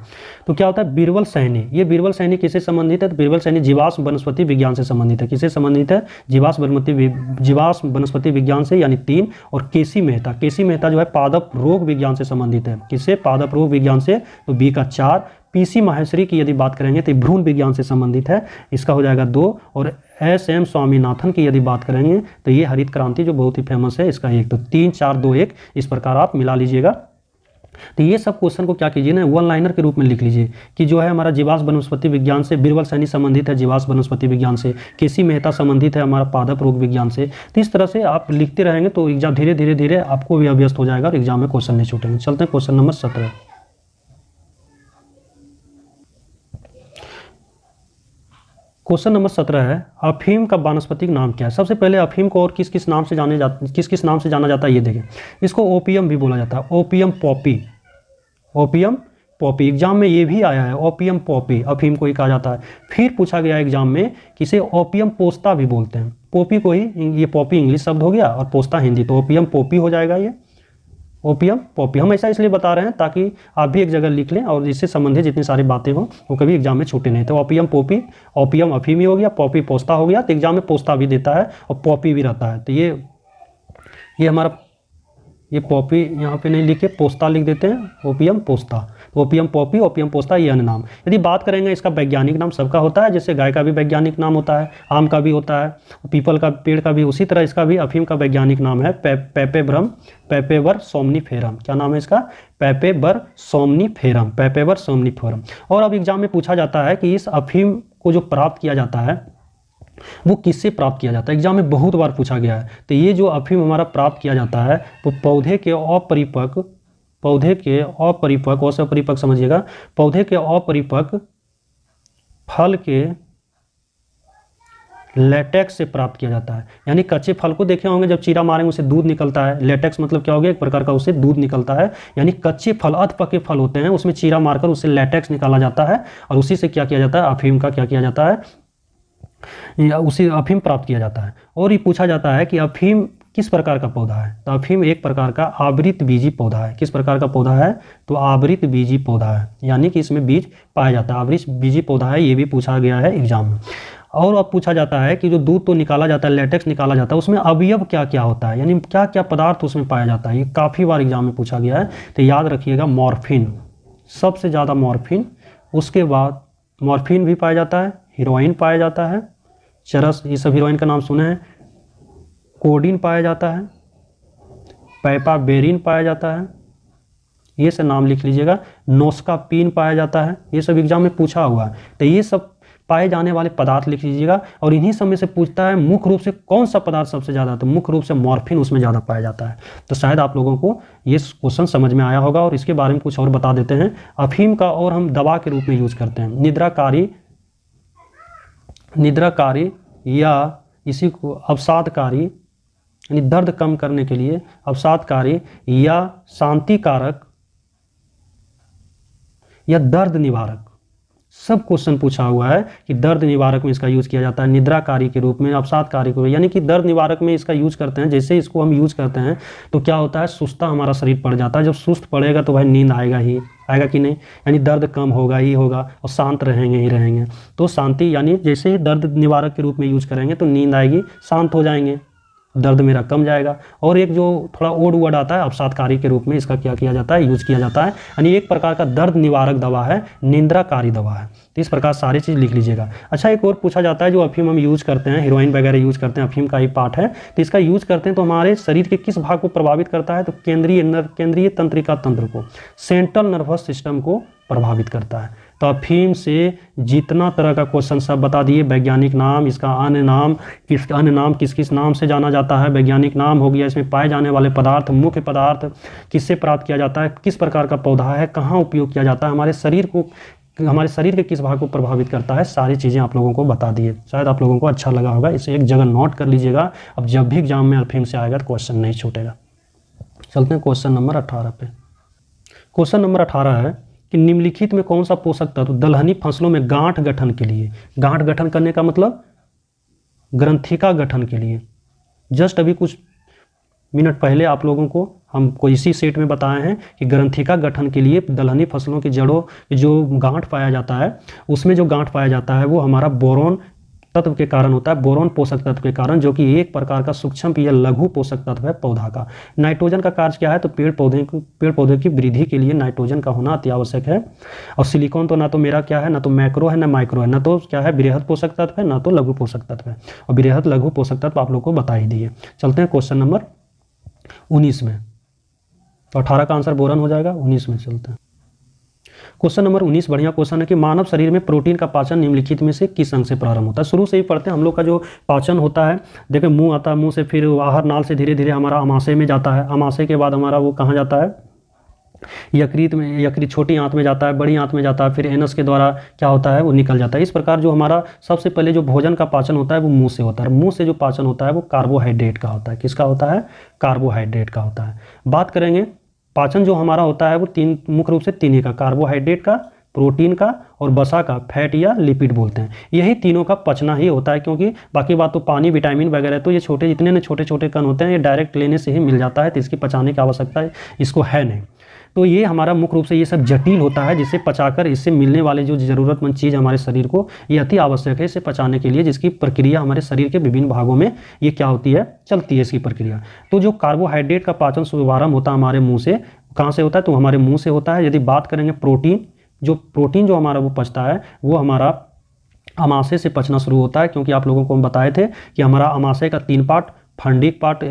Speaker 1: तो क्या होता है बीरबल सैनी, ये बीरबल सैनी किससे संबंधित है? तो बीरबल सैनी जीवाश्म वनस्पति विज्ञान से संबंधित है। किससे संबंधित है? जीवाश्म वनस्पति विज्ञान से, यानी 3। और केसी मेहता जो है पादप रोग विज्ञान से संबंधित है। किससे? पादप रोग विज्ञान से, तो बी का 4। पीसी माहेश्वरी की यदि बात करेंगे तो भ्रूण विज्ञान से संबंधित है, इसका हो जाएगा 2। और एस.एम. स्वामीनाथन की यदि बात करेंगे तो ये हरित क्रांति जो बहुत ही फेमस है, इसका 1। तो 3, 4, 2, 1 इस प्रकार आप मिला लीजिएगा। तो ये सब क्वेश्चन को क्या कीजिए ना, वन लाइनर के रूप में लिख लीजिए कि जो है हमारा जीवाश्म वनस्पति विज्ञान से बीरबल सैनी संबंधित है, जीवाश्म वनस्पति विज्ञान से केसी मेहता संबंधित है हमारा पादप रोग विज्ञान से। तो इस तरह से आप लिखते रहेंगे तो एग्जाम धीरे धीरे आपको भी अभ्यस्त हो जाएगा और एग्जाम में क्वेश्चन नहीं छूटेंगे। चलते हैं क्वेश्चन नंबर 17। क्वेश्चन नंबर 17 है अफीम का वानस्पतिक नाम क्या है? सबसे पहले अफीम को और किस किस नाम से जाना जाता है ये देखें। इसको ओपियम भी बोला जाता है, ओपियम पॉपी। एग्जाम में ये भी आया है, ओपियम पॉपी अफीम को ही कहा जाता है। फिर पूछा गया एग्जाम में कि इसे ओपियम पोस्ता भी बोलते हैं। पॉपी को ही, ये पॉपी इंग्लिश शब्द हो गया और पोस्ता हिंदी, तो ओपियम पॉपी हो जाएगा ये, ओपियम पॉपी। हम ऐसा इसलिए बता रहे हैं ताकि आप भी एक जगह लिख लें और इससे संबंधित जितनी सारी बातें हों वो कभी एग्जाम में छूटे नहीं। तो ओपियम पॉपी, ओपियम अफीमी हो गया, पॉपी पोस्ता हो गया। तो एग्जाम में पोस्ता भी देता है और पॉपी भी रहता है। तो ये हमारा, ये पॉपी यहाँ पे नहीं लिखे, पोस्ता लिख देते हैं, ओपियम पोस्ता। तो ओपियम पॉपी, ओपियम पोस्ता, ये अन्य नाम। यदि बात करेंगे इसका वैज्ञानिक नाम सबका होता है, जैसे गाय का भी वैज्ञानिक नाम होता है, आम का भी होता है, पीपल का पेड़ का भी, उसी तरह इसका भी अफीम का वैज्ञानिक नाम है पेपेवर सोमनीफेरम। क्या नाम है इसका? पेपेवर सोमनीफेरम। और अब एग्जाम में पूछा जाता है कि इस अफीम को जो प्राप्त किया जाता है वो किससे प्राप्त किया जाता है? एग्जाम में बहुत बार पूछा गया है। तो ये जो अफीम हमारा प्राप्त किया जाता है वो पौधे के अपरिपक्व समझिएगा, पौधे के अपरिपक्व फल के लेटेक्स से प्राप्त किया जाता है। यानी कच्चे फल को देखे होंगे, जब चीरा मारेंगे उसे दूध निकलता है। लेटेक्स मतलब क्या हो गया? एक प्रकार का उसे दूध निकलता है। यानी कच्चे फल, अध पके फल होते हैं, उसमें चीरा मारकर उससे लेटेक्स निकाला जाता है और उसी से क्या किया जाता है? अफीम का क्या किया जाता है? उसी अफीम प्राप्त किया जाता है। और ये पूछा जाता है कि अफीम किस प्रकार का पौधा है? तो अफीम एक प्रकार का आवृत बीजी पौधा है। किस प्रकार का पौधा है? तो आवृत बीजी पौधा है, यानी कि इसमें बीज पाया जाता है। आवृत बीजी पौधा है, ये भी पूछा गया है एग्जाम में। और अब पूछा जाता है कि जो दूध तो निकाला जाता है, लेटेक्स निकाला जाता है, उसमें अवयव क्या क्या होता है, यानी क्या क्या पदार्थ उसमें पाया जाता है। ये काफ़ी बार एग्जाम में पूछा गया है। तो याद रखिएगा मॉर्फिन, सबसे ज़्यादा मॉर्फिन, उसके बाद मॉर्फिन भी पाया जाता है, हीरोइन पाया जाता है, चरस, ये सब हीरोइन का नाम सुने हैं, कोडीन पाया जाता है, पैपाबेरिन पाया जाता है, ये सब नाम लिख लीजिएगा, नोस्कापीन पाया जाता है। ये सब एग्जाम में पूछा हुआ है। तो ये सब पाए जाने वाले पदार्थ लिख लीजिएगा। और इन्हीं सब में से पूछता है मुख्य रूप से कौन सा पदार्थ सबसे ज़्यादा, तो मुख्य रूप से मॉर्फिन उसमें ज़्यादा पाया जाता है। तो शायद आप लोगों को ये क्वेश्चन समझ में आया होगा। और इसके बारे में कुछ और बता देते हैं। अफीम का और हम दवा के रूप में यूज़ करते हैं, निद्राकारी या इसी को अवसादकारी, यानी दर्द कम करने के लिए, अवसादकारी या शांतिकारक या दर्द निवारक, सब क्वेश्चन पूछा हुआ है कि दर्द निवारक में इसका यूज़ किया जाता है, निद्राकारी के रूप में, अवसादकारी के रूप में, यानी कि दर्द निवारक में इसका यूज़ करते हैं। जैसे इसको हम यूज़ करते हैं तो क्या होता है? सुस्ता हमारा शरीर पड़ जाता है। जब सुस्त पड़ेगा तो भाई नींद आएगा कि नहीं, यानी दर्द कम होगा ही होगा और शांत रहेंगे। तो शांति, यानी जैसे ही दर्द निवारक के रूप में यूज़ करेंगे तो नींद आएगी, शांत हो जाएंगे, दर्द मेरा कम जाएगा। और एक जो थोड़ा ओड वर्ड आता है अवसादकारी के रूप में, इसका क्या किया जाता है? यूज़ किया जाता है। यानी एक प्रकार का दर्द निवारक दवा है, निंद्राकारी दवा है। तो इस प्रकार सारी चीज़ लिख लीजिएगा। अच्छा, एक और पूछा जाता है, जो अफीम हम यूज़ करते हैं, हीरोइन वगैरह यूज़ करते हैं, अफीम का ही पार्ट है, तो इसका यूज़ करते हैं तो हमारे शरीर के किस भाग को प्रभावित करता है? तो केंद्रीय तंत्रिका तंत्र को, सेंट्रल नर्वस सिस्टम को प्रभावित करता है। तो अफीम से जितना तरह का क्वेश्चन सब बता दिए, वैज्ञानिक नाम, इसका अन्य नाम, किस किस नाम से जाना जाता है, वैज्ञानिक नाम हो गया, इसमें पाए जाने वाले पदार्थ, मुख्य पदार्थ, किससे प्राप्त किया जाता है, किस प्रकार का पौधा है, कहाँ उपयोग किया जाता है, हमारे शरीर के किस भाग को प्रभावित करता है, सारी चीज़ें आप लोगों को बता दिए। शायद आप लोगों को अच्छा लगा होगा। इसे एक जगह नोट कर लीजिएगा। अब जब भी एग्जाम में अफीम से आएगा तो क्वेश्चन नहीं छूटेगा। चलते हैं क्वेश्चन नंबर 18 पे। क्वेश्चन नंबर 18 है कि निम्नलिखित में कौन सा पोषक तत्व दलहनी फसलों में गांठ गठन के लिए, गांठ गठन करने का मतलब ग्रंथि का गठन के लिए। जस्ट अभी कुछ मिनट पहले आप लोगों को हमको इसी सेट में बताए हैं कि ग्रंथि का गठन के लिए दलहनी फसलों की जड़ों जो गांठ पाया जाता है, उसमें जो गांठ पाया जाता है वो हमारा बोरोन तत्व के कारण होता है, बोरोन पोषक तत्व के कारण, जो कि एक प्रकार का सूक्ष्म या लघु पोषक तत्व है पौधा का। नाइट्रोजन का कार्य क्या है, तो पेड़ पौधे की वृद्धि के लिए नाइट्रोजन का होना अति आवश्यक है। और सिलिकॉन तो ना तो मेरा क्या है, ना तो मैक्रो है ना माइक्रो है, ना तो क्या है बृहद पोषक तत्व है, ना तो लघु पोषक तत्व है। और बृहद लघु पोषक तत्व आप लोग को बता ही दिए। चलते हैं क्वेश्चन नंबर 19 में। तो 18 का आंसर बोरन हो जाएगा, 19 में चलते हैं। क्वेश्चन नंबर 19 बढ़िया क्वेश्चन है कि मानव शरीर में प्रोटीन का पाचन निम्नलिखित में से किस अंग से प्रारंभ होता है। शुरू से ही पढ़ते हैं हम लोग का जो पाचन होता है, देखिए मुंह आता है, मुंह से फिर आहार नाल से धीरे धीरे हमारा अमाशय में जाता है, अमाशय के बाद हमारा वो कहाँ जाता है, यकृत में, यकृत छोटी आंत में जाता है, बड़ी आंत में जाता है, फिर एनस के द्वारा क्या होता है वो निकल जाता है। इस प्रकार जो हमारा सबसे पहले जो भोजन का पाचन होता है वो मुंह से होता है। मुंह से जो पाचन होता है वो कार्बोहाइड्रेट का होता है। किसका होता है, कार्बोहाइड्रेट का होता है। बात करेंगे पाचन जो हमारा होता है वो तीन मुख्य रूप से तीन ही का, कार्बोहाइड्रेट का, प्रोटीन का और वसा का, फैट या लिपिड बोलते हैं। यही तीनों का पचना ही होता है, क्योंकि बाकी बात तो पानी विटामिन वगैरह तो ये छोटे जितने न छोटे छोटे कण होते हैं ये डायरेक्ट लेने से ही मिल जाता है, तो इसकी पचाने की आवश्यकता इसको है नहीं। तो ये हमारा मुख्य रूप से ये सब जटिल होता है, जिसे पचाकर इससे मिलने वाले जो ज़रूरतमंद चीज़ हमारे शरीर को ये अति आवश्यक है इसे पचाने के लिए, जिसकी प्रक्रिया हमारे शरीर के विभिन्न भागों में ये क्या होती है, चलती है इसकी प्रक्रिया। तो जो कार्बोहाइड्रेट का पाचन शुभारंभ होता है हमारे मुँह से, कहाँ से होता है, तो हमारे मुँह से होता है। यदि बात करेंगे प्रोटीन जो हमारा वो पचता है वो हमारा अमाशय से पचना शुरू होता है, क्योंकि आप लोगों को हम बताए थे कि हमारा अमाशय का 3 पार्ट, फंडिक पार्ट,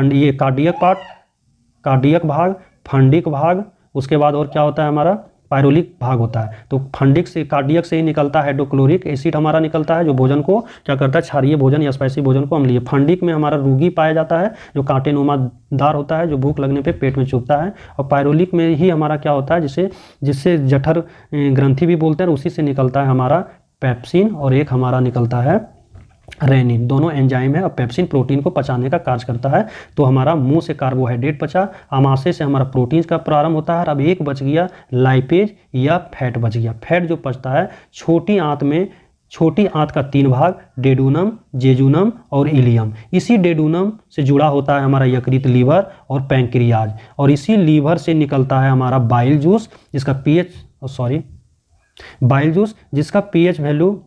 Speaker 1: ये कार्डियक भाग, फंडिक भाग, उसके बाद और क्या होता है हमारा पायरोलिक भाग होता है। तो फंडिक से, कार्डियक से ही निकलता है हाइड्रोक्लोरिक एसिड हमारा निकलता है, जो भोजन को क्या करता है, क्षारीय भोजन या स्पाइसी भोजन को अम्लीय। फंडिक में हमारा रूगी पाया जाता है जो कांटेनुमादार होता है, जो भूख लगने पे पेट में चुभता है। और पायरोलिक में ही हमारा क्या होता है, जिससे जठर ग्रंथि भी बोलते हैं, उसी से निकलता है हमारा पेप्सिन और एक हमारा निकलता है रेनिन। दोनों एंजाइम है और पेप्सिन प्रोटीन को पचाने का कार्य करता है। तो हमारा मुंह से कार्बोहाइड्रेट पचा, अमाशय से हमारा प्रोटीन का प्रारंभ होता है। अब एक बच गया लाइपेज या फैट बच गया। फैट जो पचता है छोटी आंत में, छोटी आंत का 3 भाग, डेडूनम, जेजूनम और इलियम। इसी डेडूनम से जुड़ा होता है हमारा यकृत, लीवर और पैंक्रियाज, और इसी लीवर से निकलता है हमारा बाइल जूस, जिसका पीएच वैल्यू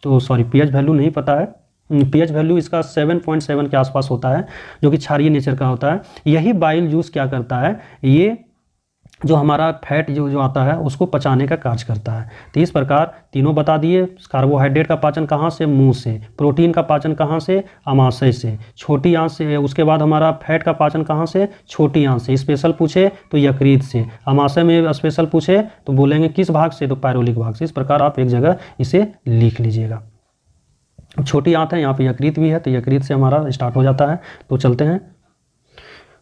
Speaker 1: पीएच वैल्यू नहीं पता है, पीएच वैल्यू इसका 7.7 के आसपास होता है, जो कि क्षारीय नेचर का होता है। यही बाइल जूस क्या करता है, ये जो हमारा फैट जो आता है उसको पचाने का कार्य करता है। तो इस प्रकार तीनों बता दिए। कार्बोहाइड्रेट का पाचन कहाँ से, मुंह से। प्रोटीन का पाचन कहाँ से, अमाशय से, छोटी आंत से। उसके बाद हमारा फैट का पाचन कहाँ से, छोटी आंत से। स्पेशल पूछे तो यकृत से। अमाशय में स्पेशल पूछे तो बोलेंगे किस भाग से, तो पायरोलिक भाग से। इस प्रकार आप एक जगह इसे लिख लीजिएगा। छोटी आंत है, यहाँ पे यकृत भी है, तो यकृत से हमारा स्टार्ट हो जाता है। तो चलते हैं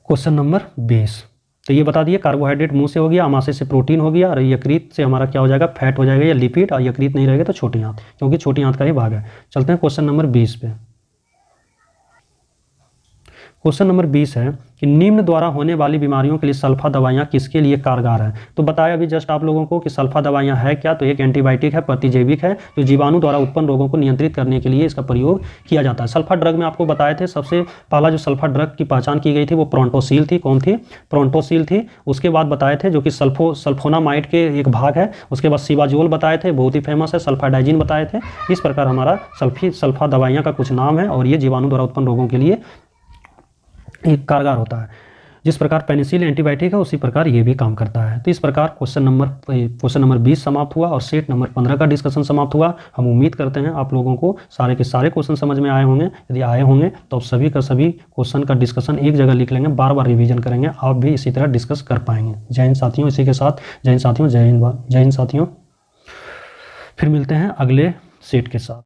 Speaker 1: क्वेश्चन नंबर 20। तो ये बता दिए कार्बोहाइड्रेट मुंह से हो गया, अमाशय से प्रोटीन हो गया, और यकृत से हमारा क्या हो जाएगा, फैट हो जाएगा या लिपिड। और यकृत नहीं रहेगा तो छोटी आंत, क्योंकि छोटी आंत का ही भाग है। चलते हैं क्वेश्चन नंबर 20 पे। क्वेश्चन नंबर 20 है कि निम्न द्वारा होने वाली बीमारियों के लिए सल्फा दवाइयाँ किसके लिए कारगर है। तो बताया अभी जस्ट आप लोगों को कि सल्फा दवाइयाँ है क्या, तो एक एंटीबायोटिक है, प्रतिजैविक है, जो जीवाणु द्वारा उत्पन्न रोगों को नियंत्रित करने के लिए इसका प्रयोग किया जाता है। सल्फा ड्रग में आपको बताए थे, सबसे पहला जो सल्फा ड्रग की पहचान की गई थी वो प्रोंटोसिल थी। कौन थी, प्रोंटोसिल थी। उसके बाद बताए थे जो कि सल्फोनामाइड के एक भाग है। उसके बाद सिवाजोल बताए थे, बहुत ही फेमस है। सल्फाडाइजिन बताए थे। इस प्रकार हमारा सल्फा दवाइयाँ का कुछ नाम है, और ये जीवाणु द्वारा उत्पन्न रोगों के लिए एक कारगर होता है। जिस प्रकार पेनिसिलिन एंटीबायोटिक है उसी प्रकार ये भी काम करता है। तो इस प्रकार क्वेश्चन नंबर 20 समाप्त हुआ और सेट नंबर 15 का डिस्कशन समाप्त हुआ। हम उम्मीद करते हैं आप लोगों को सारे के सारे क्वेश्चन समझ में आए होंगे। यदि आए होंगे तो आप सभी का सभी क्वेश्चन का डिस्कशन एक जगह लिख लेंगे, बार बार रिवीजन करेंगे, आप भी इसी तरह डिस्कस कर पाएंगे। जय हिंद साथियों। इसी के साथ जय हिंद साथियों, जय हिंद साथियों। फिर मिलते हैं अगले सेट के साथ।